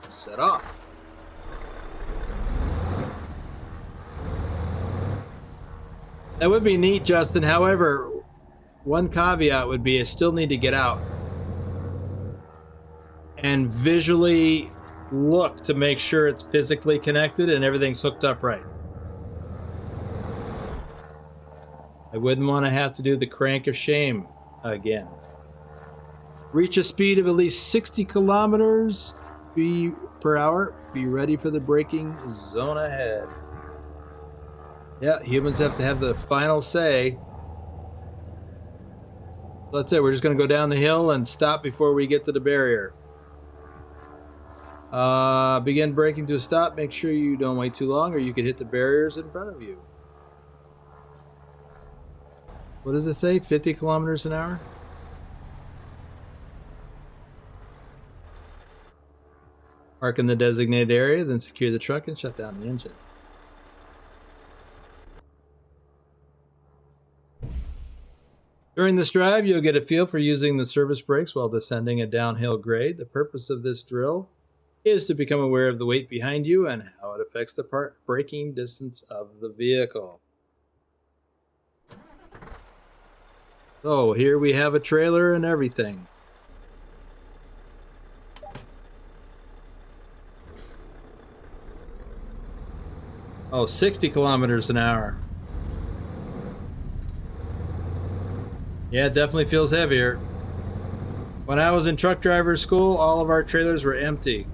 set off. That would be neat, Justin. However, one caveat would be I still need to get out and visually look to make sure it's physically connected and everything's hooked up right. I wouldn't want to have to do the crank of shame again. Reach a speed of at least 60 kilometers per hour. Be ready for the braking zone ahead. Yeah, humans have to have the final say. That's it. We're just going to go down the hill and stop before we get to the barrier. Begin braking to a stop. Make sure you don't wait too long or you could hit the barriers in front of you. What does it say? 50 kilometers an hour? Park in the designated area, then secure the truck and shut down the engine. During this drive, you'll get a feel for using the service brakes while descending a downhill grade. The purpose of this drill is to become aware of the weight behind you and how it affects the braking distance of the vehicle. So here we have a trailer and everything. Oh, 60 kilometers an hour. Yeah, it definitely feels heavier. When I was in truck driver school, all of our trailers were empty.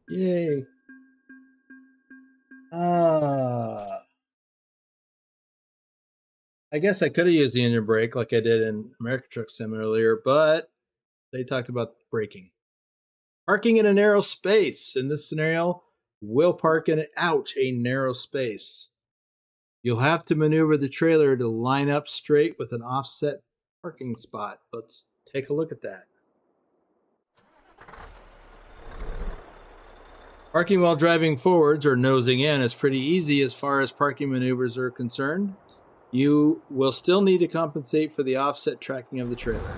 Yay. I guess I could have used the engine brake like I did in American Truck Sim earlier, but they talked about braking. Parking in a narrow space. In this scenario, we'll park in a narrow space. You'll have to maneuver the trailer to line up straight with an offset parking spot. Let's take a look at that. Parking while driving forwards or nosing in is pretty easy as far as parking maneuvers are concerned. You will still need to compensate for the offset tracking of the trailer.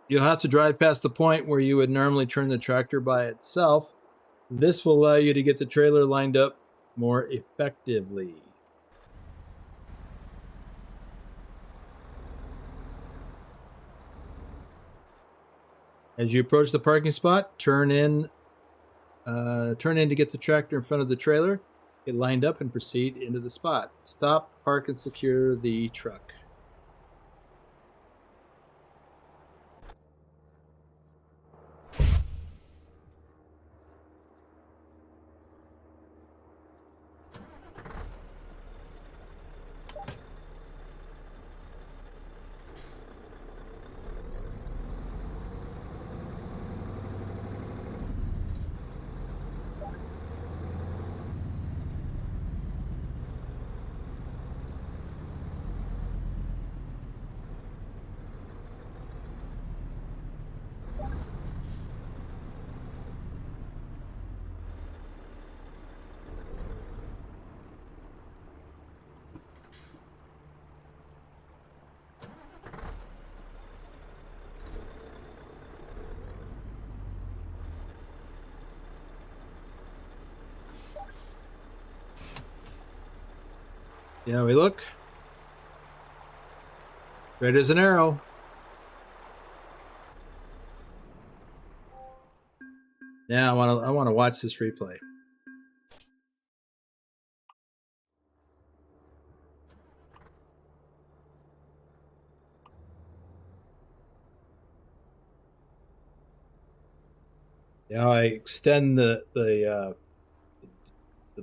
You'll have to drive past the point where you would normally turn the tractor by itself. This will allow you to get the trailer lined up more effectively. As you approach the parking spot, turn in to get the tractor in front of the trailer, get lined up and proceed into the spot. Stop, park, and secure the truck. See how we look? Straight as an arrow. Now I want to watch this replay. Now I extend the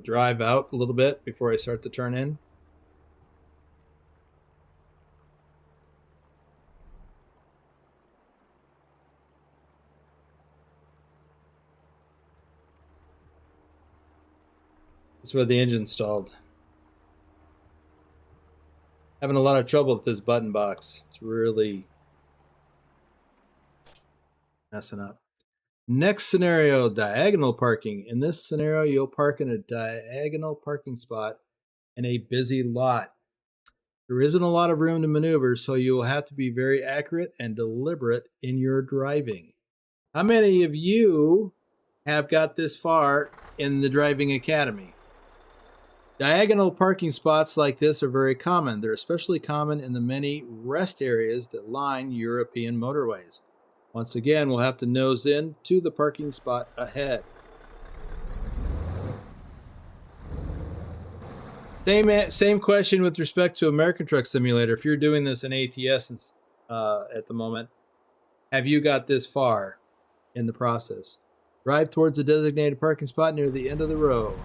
drive out a little bit before I start to turn in. This is where the engine stalled. Having a lot of trouble with this button box. It's really messing up. Next scenario, diagonal parking. In this scenario, you'll park in a diagonal parking spot in a busy lot. There isn't a lot of room to maneuver, so you will have to be very accurate and deliberate in your driving. How many of you have got this far in the driving academy? Diagonal parking spots like this are very common. They're especially common in the many rest areas that line European motorways. Once again, we'll have to nose in to the parking spot ahead. Same question with respect to American Truck Simulator. If you're doing this in ATS at the moment, have you got this far in the process? Drive towards the designated parking spot near the end of the row.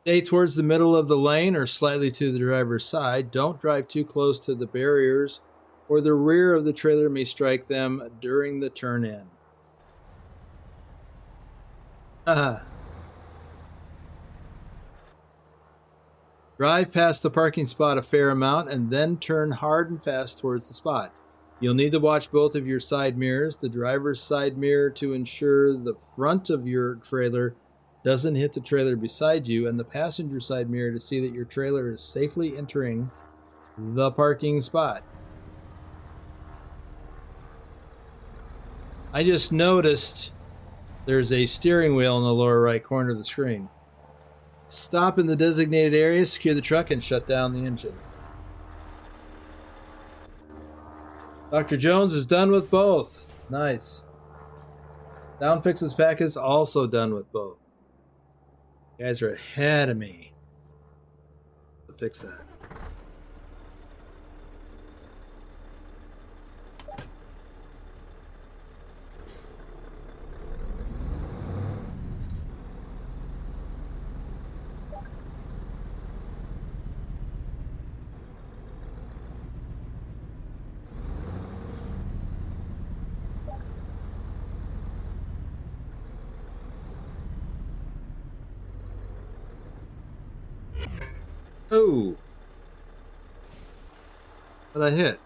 Stay towards the middle of the lane or slightly to the driver's side. Don't drive too close to the barriers or the rear of the trailer may strike them during the turn-in. Drive past the parking spot a fair amount and then turn hard and fast towards the spot. You'll need to watch both of your side mirrors, the driver's side mirror to ensure the front of your trailer doesn't hit the trailer beside you, and the passenger side mirror to see that your trailer is safely entering the parking spot. I just noticed there's a steering wheel in the lower right corner of the screen. Stop in the designated area, secure the truck, and shut down the engine. Dr. Jones is done with both. Nice. Down Fixes Pack is also done with both. You guys are ahead of me. To fix that. Oh. What did I hit?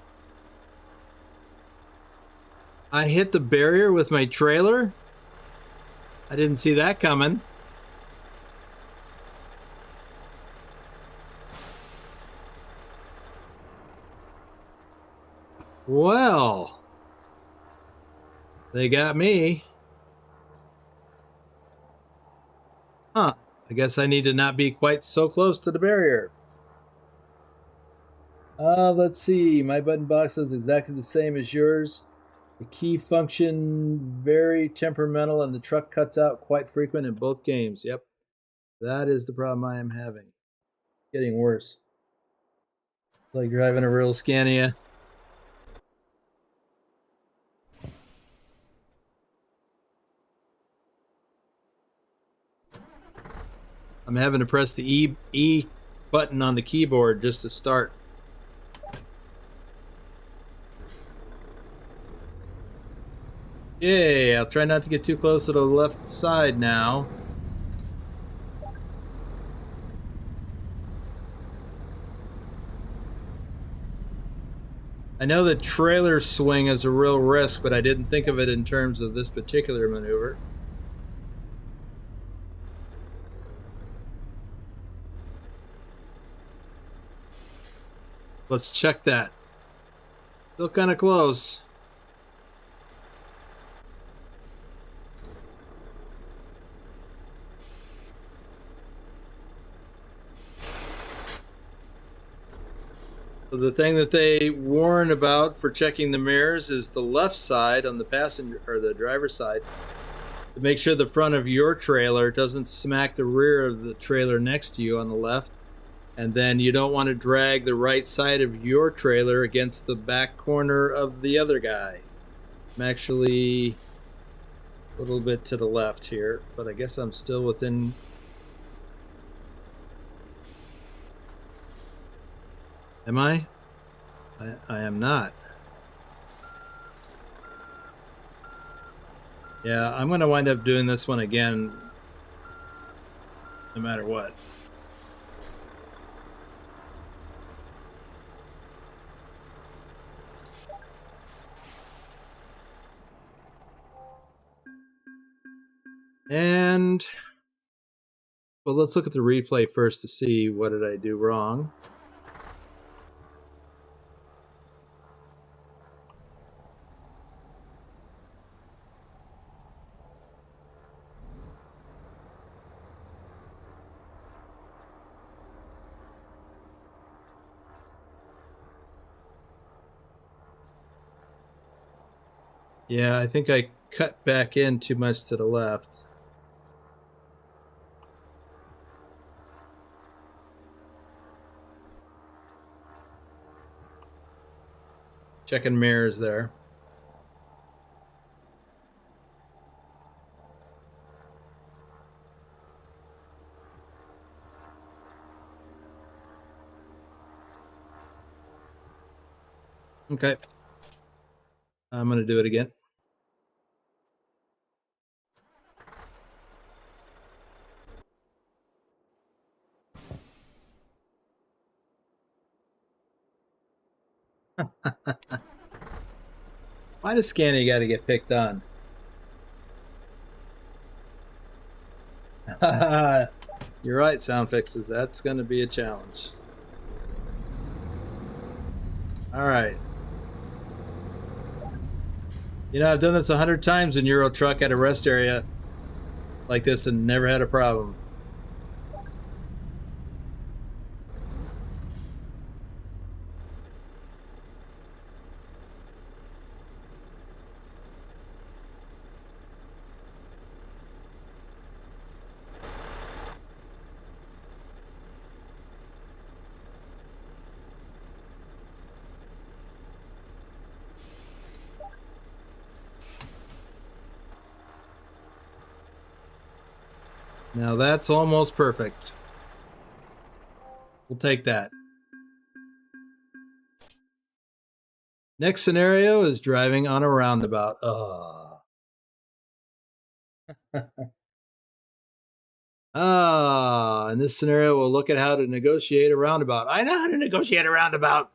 I hit the barrier with my trailer? I didn't see that coming. Well, they got me. Huh. I guess I need to not be quite so close to the barrier. Let's see. My button box is exactly the same as yours. The key function very temperamental, and the truck cuts out quite frequent in both games. Yep, that is the problem I am having. Getting worse. Like driving a real Scania. I'm having to press the E button on the keyboard just to start. Yay, I'll try not to get too close to the left side now. I know that trailer swing is a real risk, but I didn't think of it in terms of this particular maneuver. Let's check that. Still kind of close. So the thing that they warn about for checking the mirrors is the left side on the passenger or the driver's side to make sure the front of your trailer doesn't smack the rear of the trailer next to you on the left. And then you don't want to drag the right side of your trailer against the back corner of the other guy. I'm actually a little bit to the left here, but I guess I'm still within. Am I? I am not. Yeah, I'm going to wind up doing this one again no matter what. And Well, let's look at the replay first to see what did I do wrong. Yeah, I think I cut back in too much to the left. Checking mirrors there. Okay. I'm going to do it again. Why does Scanny got to get picked on? You're right, Sound Fixes. That's going to be a challenge. All right. You know, I've done this 100 times in Euro Truck at a rest area like this and never had a problem. Now that's almost perfect. We'll take that. Next scenario is driving on a roundabout. In this scenario, we'll look at how to negotiate a roundabout. I know how to negotiate a roundabout.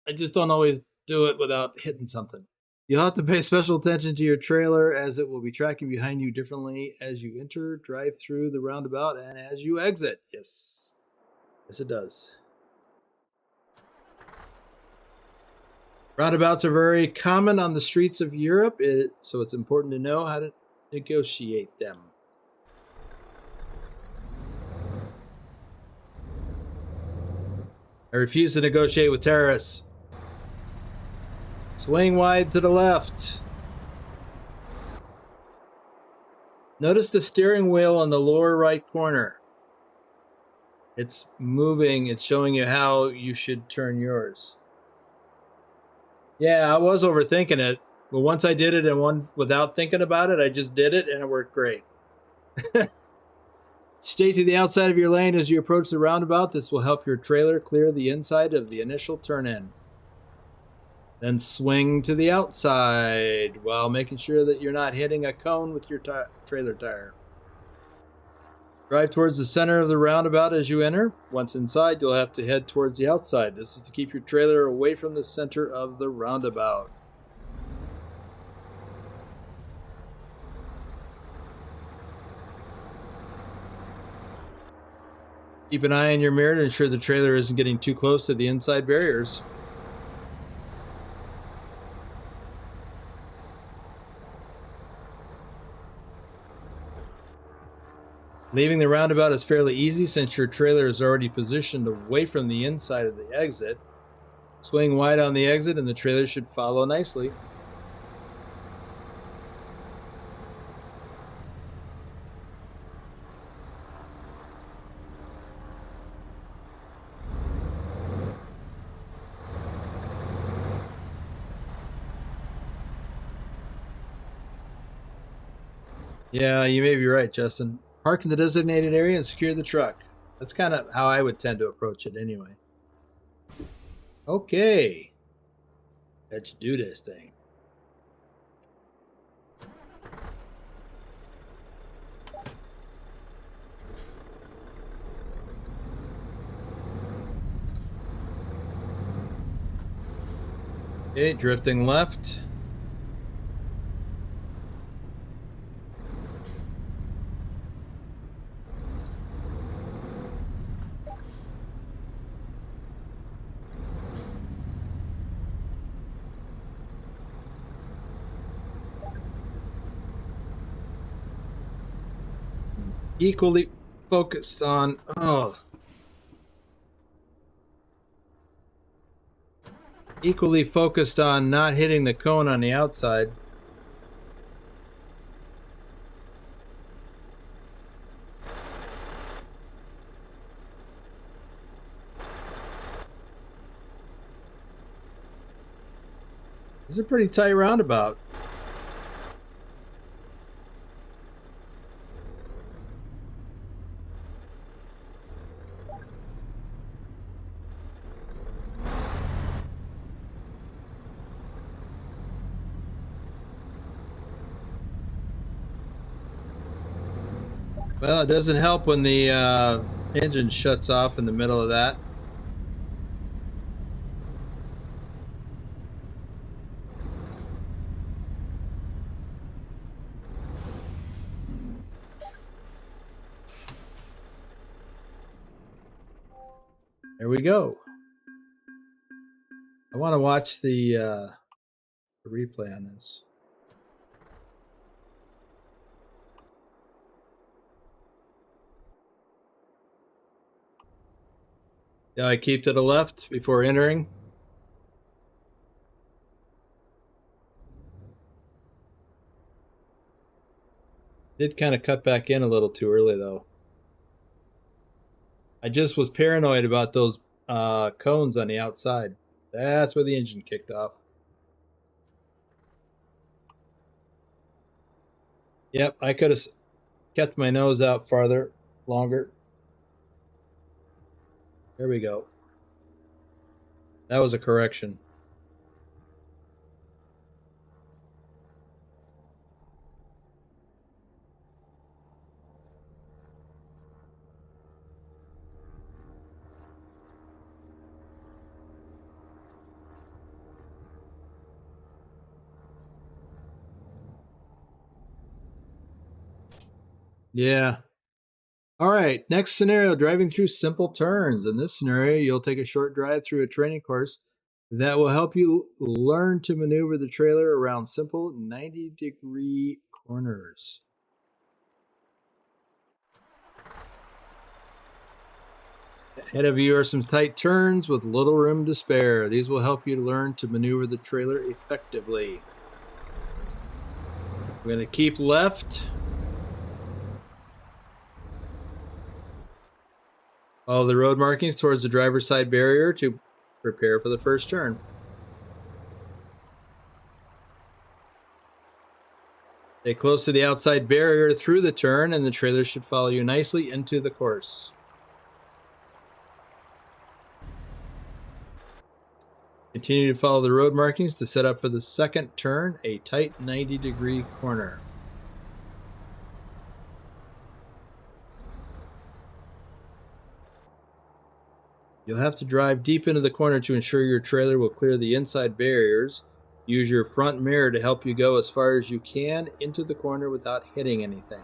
I just don't always do it without hitting something. You'll have to pay special attention to your trailer as it will be tracking behind you differently as you enter, drive through the roundabout, and as you exit. Yes. Yes, it does. Roundabouts are very common on the streets of Europe, so it's important to know how to negotiate them. I refuse to negotiate with terrorists. Swing wide to the left. Notice the steering wheel on the lower right corner. It's moving. It's showing you how you should turn yours. Yeah, I was overthinking it. But once I did it and without thinking about it, I just did it and it worked great. Stay to the outside of your lane as you approach the roundabout. This will help your trailer clear the inside of the initial turn-in. Then swing to the outside while making sure that you're not hitting a cone with your trailer tire. Drive towards the center of the roundabout as you enter. Once inside, you'll have to head towards the outside. This is to keep your trailer away from the center of the roundabout. Keep an eye in your mirror to ensure the trailer isn't getting too close to the inside barriers. Leaving the roundabout is fairly easy since your trailer is already positioned away from the inside of the exit. Swing wide on the exit and the trailer should follow nicely. Yeah, you may be right, Justin. Park in the designated area and secure the truck. That's kind of how I would tend to approach it anyway. Okay. Let's do this thing. Okay, drifting left. equally focused on, equally focused on not hitting the cone on the outside. It's a pretty tight roundabout. Well, it doesn't help when the engine shuts off in the middle of that. There we go. I want to watch the replay on this. Yeah, I keep to the left before entering. Did kind of cut back in a little too early though. I just was paranoid about those cones on the outside. That's where the engine kicked off. Yep, I could have kept my nose out farther, longer. There we go. That was a correction. Yeah. All right, next scenario, driving through simple turns. In this scenario, you'll take a short drive through a training course that will help you learn to maneuver the trailer around simple 90-degree corners. Ahead of you are some tight turns with little room to spare. These will help you learn to maneuver the trailer effectively. We're going to keep left. Follow the road markings towards the driver's side barrier to prepare for the first turn. Stay close to the outside barrier through the turn, and the trailer should follow you nicely into the course. Continue to follow the road markings to set up for the second turn, a tight 90-degree corner. You'll have to drive deep into the corner to ensure your trailer will clear the inside barriers. Use your front mirror to help you go as far as you can into the corner without hitting anything.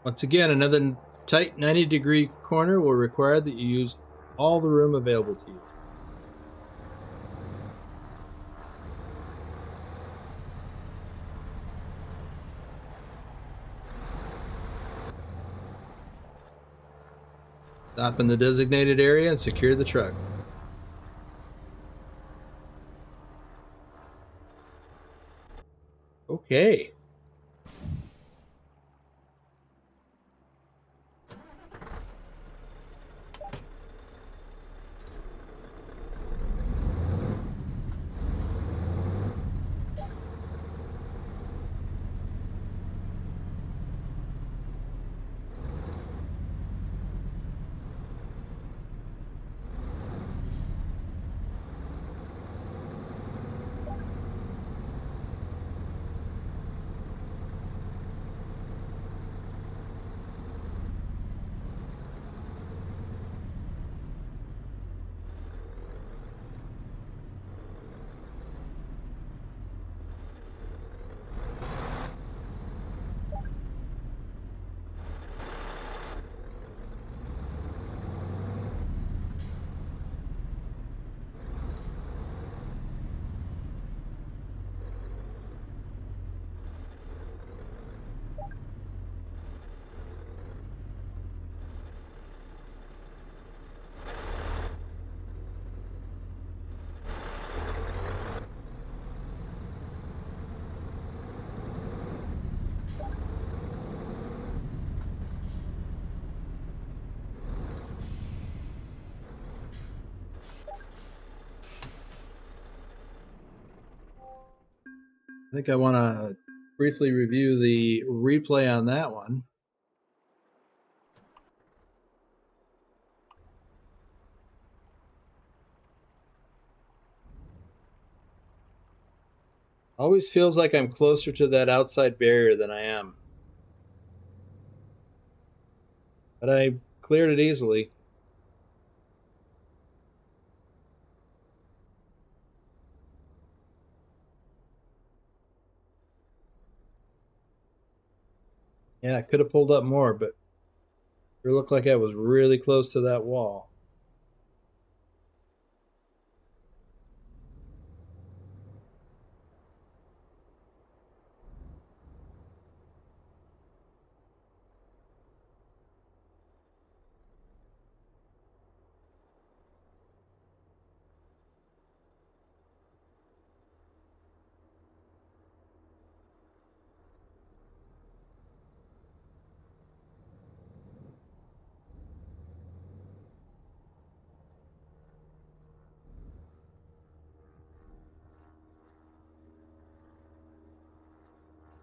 Once again, another tight 90-degree corner will require that you use all the room available to you. Stop in the designated area and secure the truck. Okay. think I want to briefly review the replay on that one. Always feels like I'm closer to that outside barrier than I am. But I cleared it easily. Yeah, I could have pulled up more, but it looked like I was really close to that wall.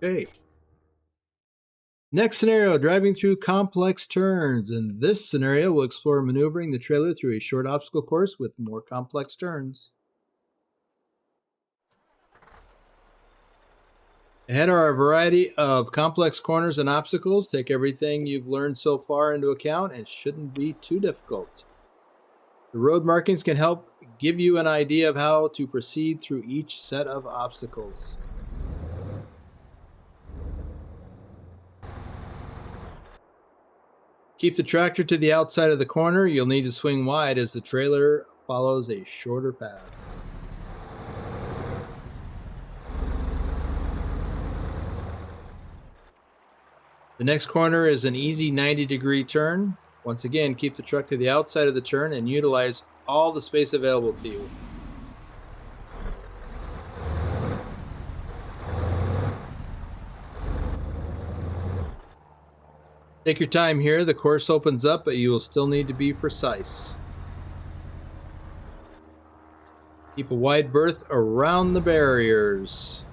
Okay. Next scenario, driving through complex turns. In this scenario, we'll explore maneuvering the trailer through a short obstacle course with more complex turns. Ahead are a variety of complex corners and obstacles. Take everything you've learned so far into account and shouldn't be too difficult. The road markings can help give you an idea of how to proceed through each set of obstacles. Keep the tractor to the outside of the corner. You'll need to swing wide as the trailer follows a shorter path. The next corner is an easy 90-degree turn. Once again, keep the truck to the outside of the turn and utilize all the space available to you. Take your time here. The course opens up, but you will still need to be precise. Keep a wide berth around the barriers.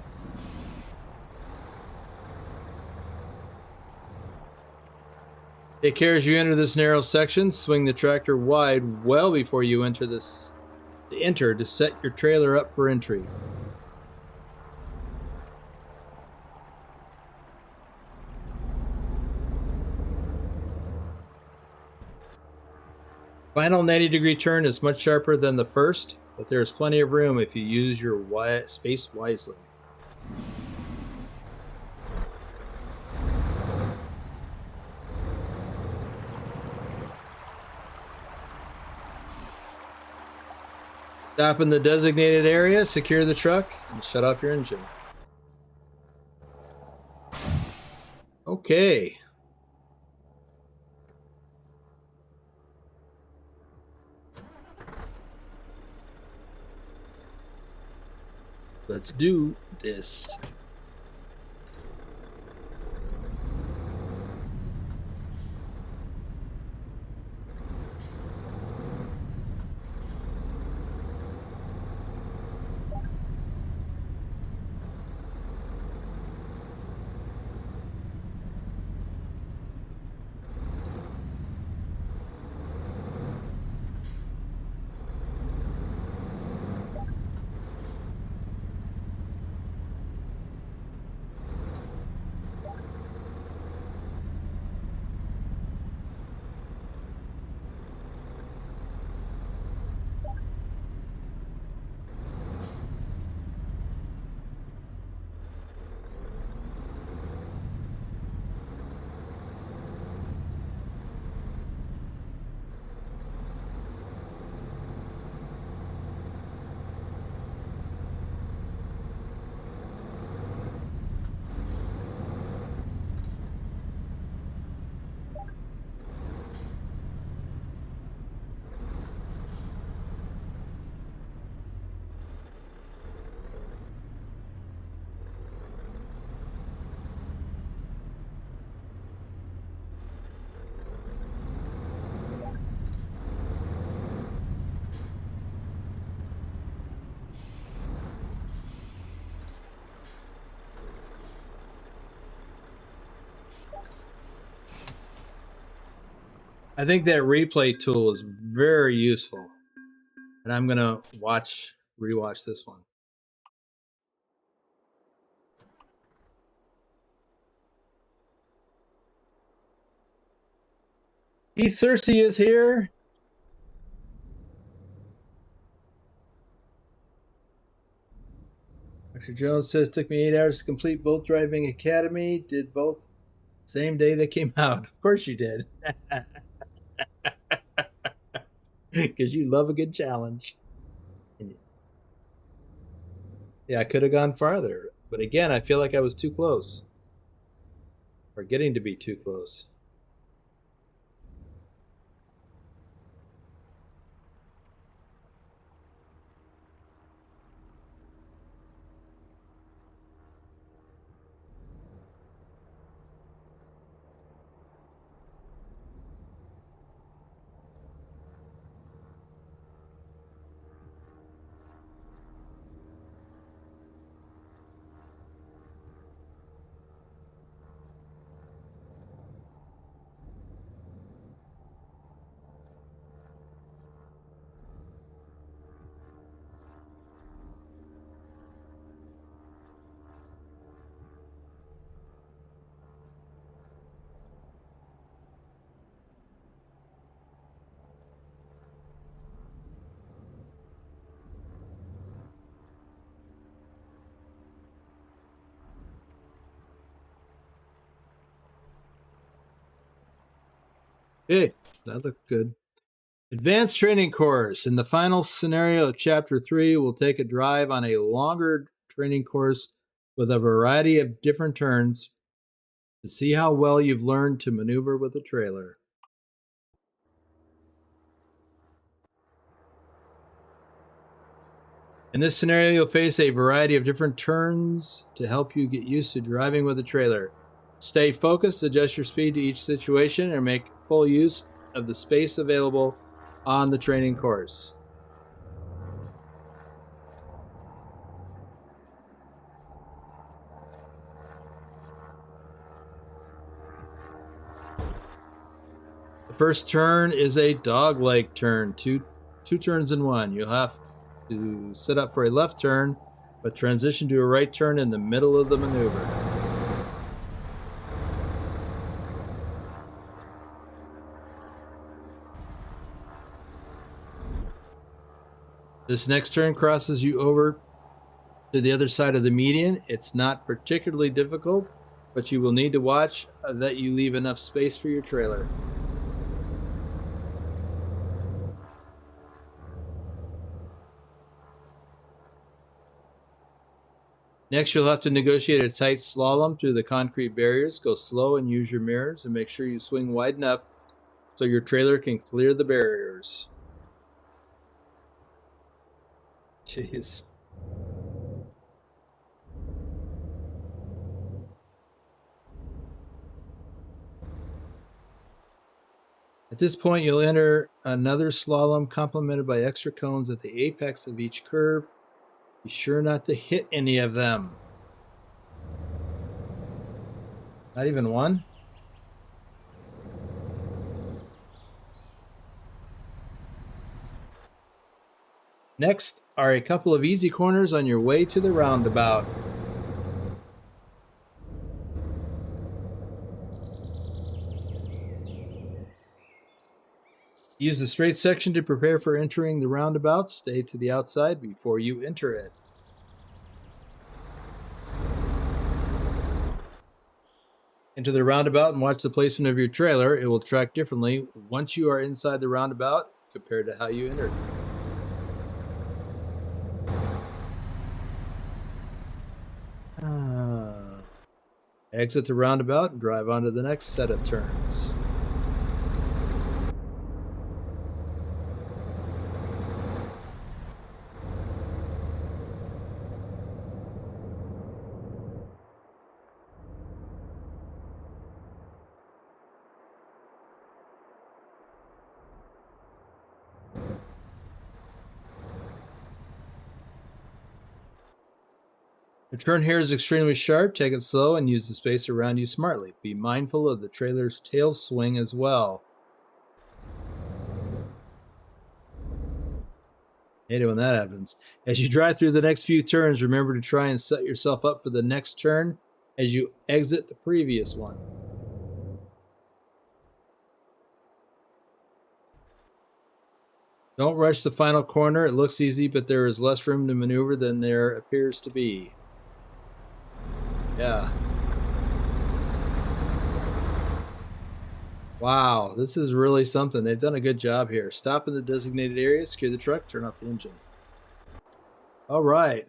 Take care as you enter this narrow section. Swing the tractor wide well before you enter to set your trailer up for entry. Final 90-degree turn is much sharper than the first, but there is plenty of room if you use your space wisely. Stop in the designated area, secure the truck, and shut off your engine. Okay. Let's do this. I think that replay tool is very useful. And I'm going to rewatch this one. Keith Cersei is here. Dr. Jones says, took me 8 hours to complete both driving academy. Did both same day they came out. Of course you did. Because you love a good challenge. Yeah, I could have gone farther. But again, I feel like I was too close. Or getting to be too close. Okay, that looked good. Advanced training course. In the final scenario of Chapter 3, we'll take a drive on a longer training course with a variety of different turns to see how well you've learned to maneuver with a trailer. In this scenario, you'll face a variety of different turns to help you get used to driving with a trailer. Stay focused, adjust your speed to each situation, and make full use of the space available on the training course. The first turn is a dogleg turn, two turns in one. You'll have to set up for a left turn, but transition to a right turn in the middle of the maneuver. This next turn crosses you over to the other side of the median. It's not particularly difficult, but you will need to watch that you leave enough space for your trailer. Next, you'll have to negotiate a tight slalom through the concrete barriers. Go slow and use your mirrors, and make sure you swing wide enough so your trailer can clear the barriers. Jeez. At this point, you'll enter another slalom complemented by extra cones at the apex of each curve. Be sure not to hit any of them. Not even one? Next are a couple of easy corners on your way to the roundabout. Use the straight section to prepare for entering the roundabout. Stay to the outside before you enter it. Enter the roundabout and watch the placement of your trailer. It will track differently once you are inside the roundabout compared to how you entered. Exit the roundabout and drive on to the next set of turns. The turn here is extremely sharp. Take it slow and use the space around you smartly. Be mindful of the trailer's tail swing as well. Hate it when that happens. As you drive through the next few turns, remember to try and set yourself up for the next turn as you exit the previous one. Don't rush the final corner. It looks easy, but there is less room to maneuver than there appears to be. Yeah. Wow, this is really something. They've done a good job here. Stop in the designated area, secure the truck, turn off the engine. All right.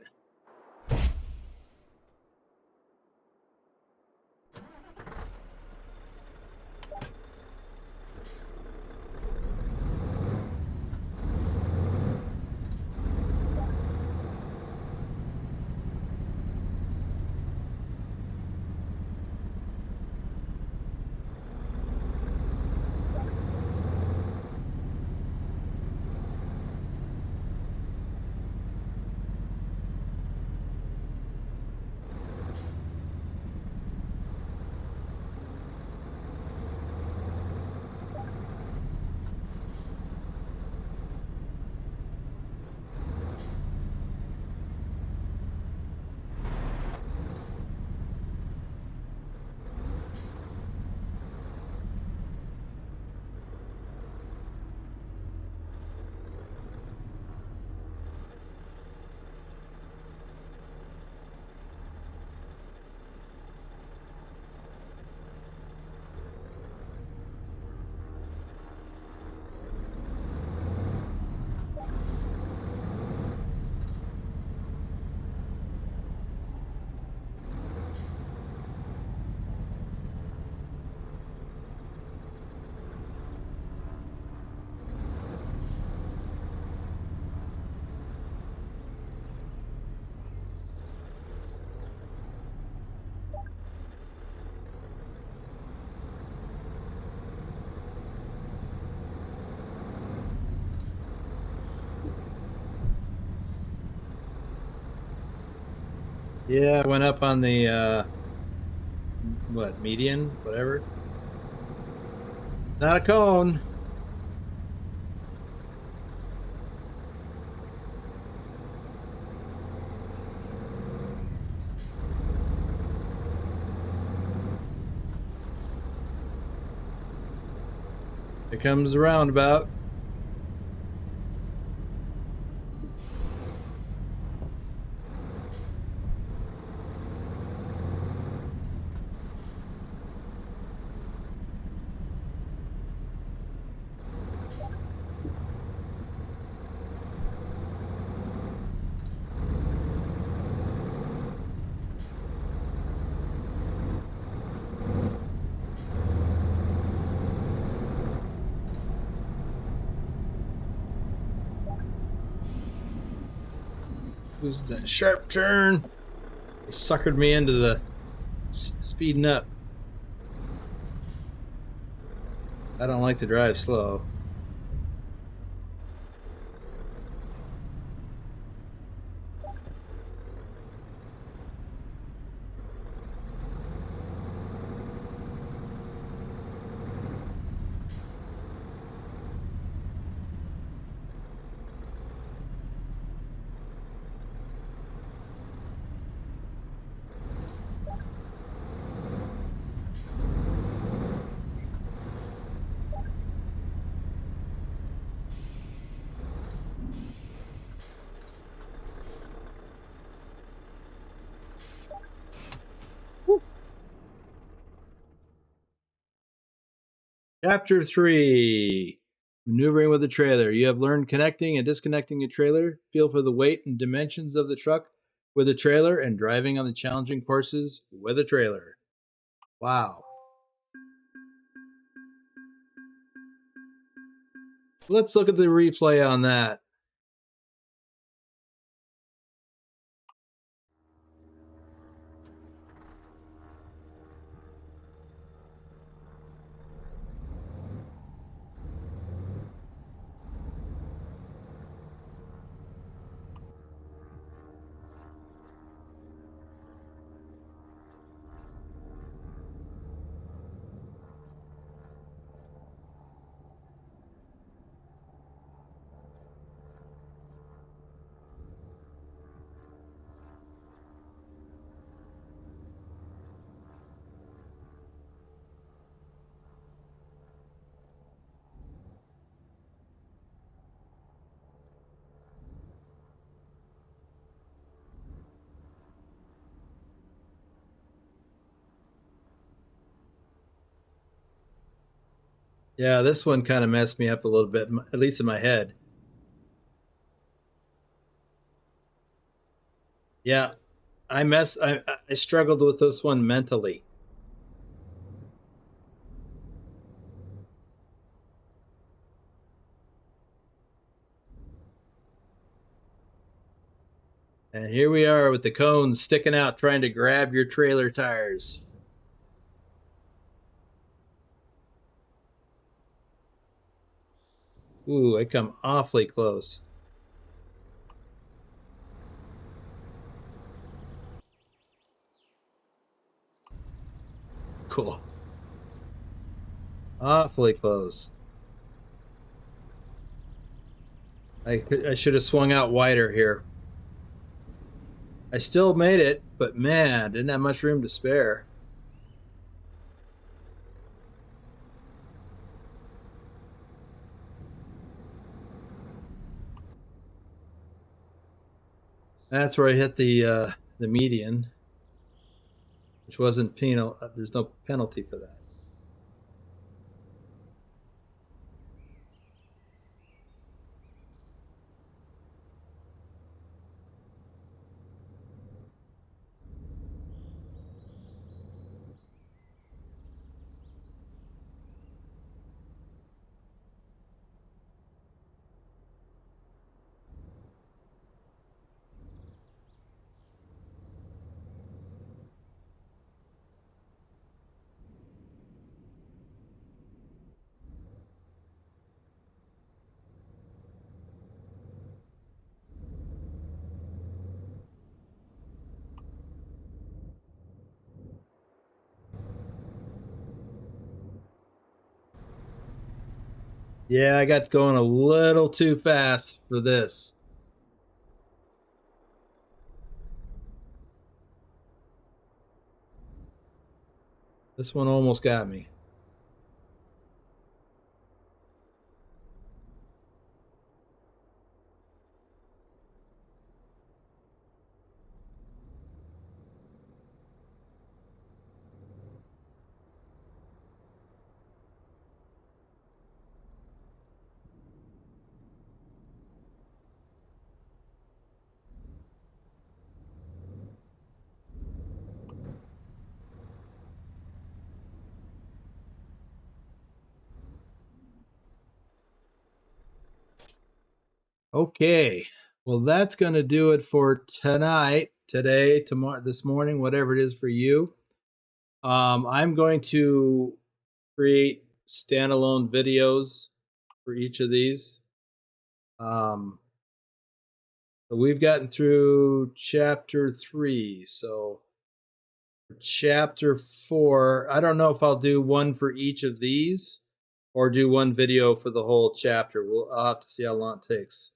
Yeah, I went up on the, median, whatever. Not a cone. Here comes the roundabout. Who's that sharp turn? They suckered me into the speeding up. I don't like to drive slow. Chapter 3, Maneuvering with a Trailer. You have learned connecting and disconnecting a trailer, feel for the weight and dimensions of the truck with a trailer, and driving on the challenging courses with a trailer. Wow. Let's look at the replay on that. Yeah, this one kind of messed me up a little bit, at least in my head. Yeah, I struggled with this one mentally. And here we are with the cones sticking out trying to grab your trailer tires. Ooh, I come awfully close. Cool. Awfully close. I should have swung out wider here. I still made it, but man, didn't have much room to spare. That's where I hit the median, which wasn't penal. There's no penalty for that. Yeah, I got going a little too fast for this. This one almost got me. Okay. Well, that's going to do it for tonight, today, tomorrow, this morning, whatever it is for you. I'm going to create standalone videos for each of these. So we've gotten through chapter 3. So for chapter 4, I don't know if I'll do one for each of these or do one video for the whole chapter. I'll have to see how long it takes.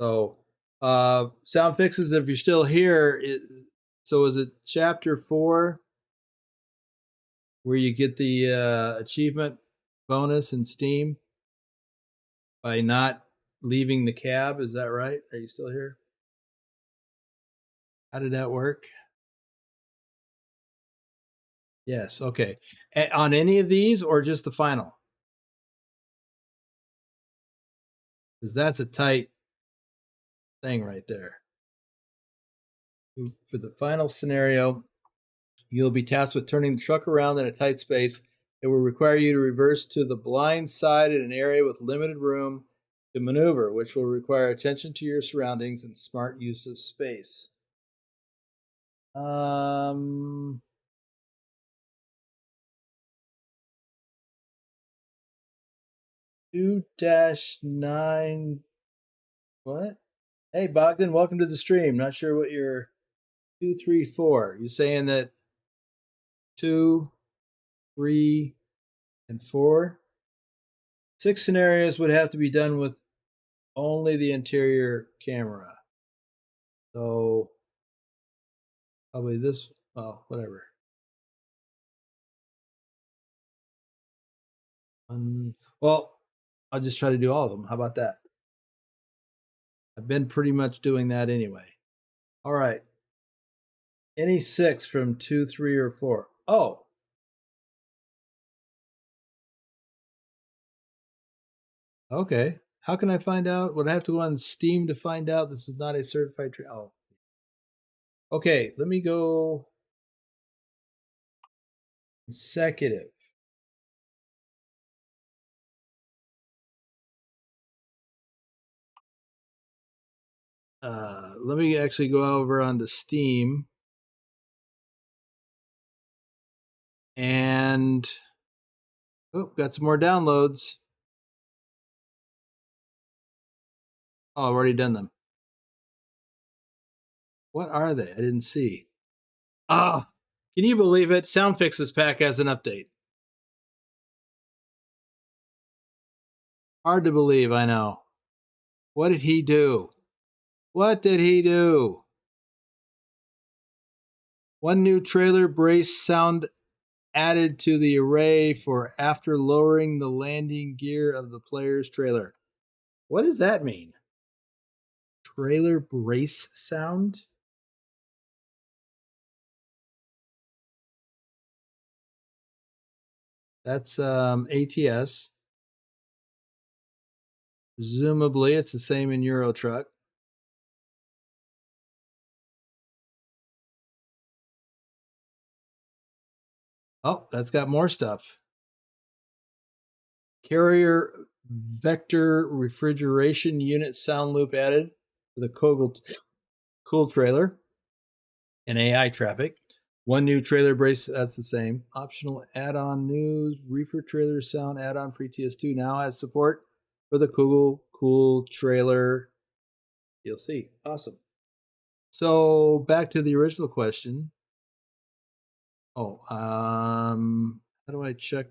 So, Sound Fixes, if you're still here, so is it chapter 4 where you get the achievement bonus in Steam by not leaving the cab? Is that right? Are you still here? How did that work? Yes. Okay. On any of these or just the final? Because that's a tight thing right there. For the final scenario, you'll be tasked with turning the truck around in a tight space. It will require you to reverse to the blind side in an area with limited room to maneuver, which will require attention to your surroundings and smart use of space. 2-9. What? Hey, Bogdan, welcome to the stream. Not sure what you're 2, 3, 4. You saying that 2, 3, and 4? 6 scenarios would have to be done with only the interior camera. So probably this, oh, whatever. Well, I'll just try to do all of them. How about that? I've been pretty much doing that anyway. All right. Any 6 from 2, 3, or 4? Oh, Okay. How can I find out? Would I have to go on Steam to find out this is not a certified trailer? Oh. Okay, let me go consecutive. Let me actually go over onto Steam and got some more downloads. Oh, I've already done them. What are they? I didn't see. Ah, can you believe it? SoundFix's pack has an update. Hard to believe, I know. What did he do? What did he do? One new trailer brace sound added to the array for after lowering the landing gear of the player's trailer. What does that mean? Trailer brace sound? That's ATS. Presumably, it's the same in Euro Truck. Oh, that's got more stuff. Carrier vector refrigeration unit sound loop added for the cool trailer and AI traffic. One new trailer brace, that's the same. Optional add-on news, reefer trailer sound add-on for ETS2 now has support for the cool trailer DLC. Awesome. So back to the original question. Oh, how do I check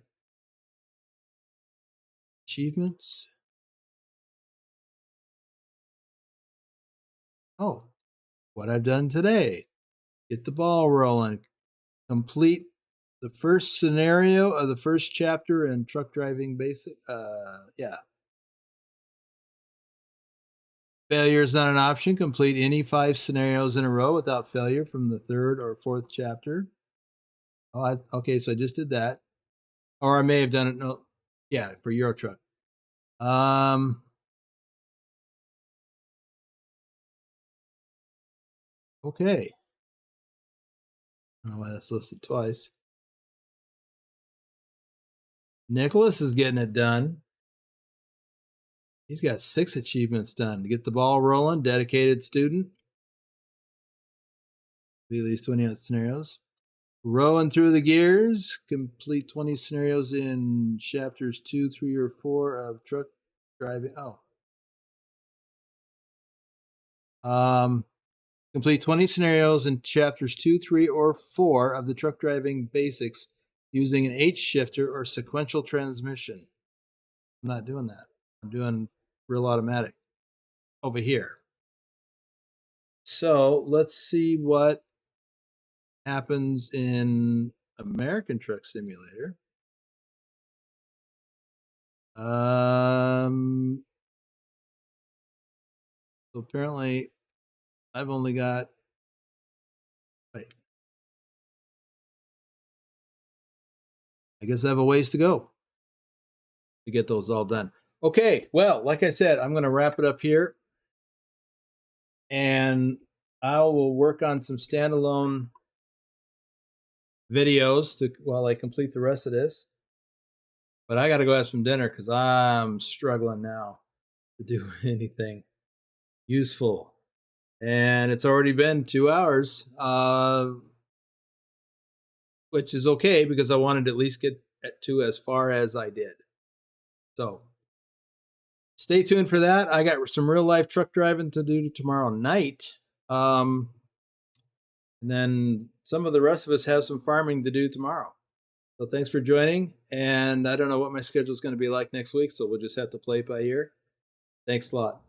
achievements? Oh, what I've done today. Get the ball rolling. Complete the first scenario of the first chapter in truck driving basic. Yeah. Failure is not an option. Complete any 5 scenarios in a row without failure from the 3rd or 4th chapter. Oh, okay, so I just did that. Or I may have done it. No, yeah, for Euro Truck. Okay. I don't know why that's listed twice. Nicholas is getting it done. He's got 6 achievements done. To get the ball rolling, dedicated student. Complete these 20 scenarios. Rowing through the gears. Complete 20 scenarios in chapters 2, 3, or 4 of truck driving. Oh. Complete 20 scenarios in chapters 2, 3, or 4 of the truck driving basics using an H shifter or sequential transmission. I'm not doing that. I'm doing real automatic over here. So let's see what happens in American Truck Simulator. So apparently I've only got, wait, I guess I have a ways to go to get those all done. Okay, well, like I said, I'm going to wrap it up here. And I will work on some standalone videos while I complete the rest of this. But I got to go have some dinner because I'm struggling now to do anything useful. And it's already been 2 hours, which is okay because I wanted to at least get to as far as I did. So stay tuned for that. I got some real life truck driving to do tomorrow night. And then some of the rest of us have some farming to do tomorrow. So thanks for joining. And I don't know what my schedule is going to be like next week, so we'll just have to play it by ear. Thanks a lot.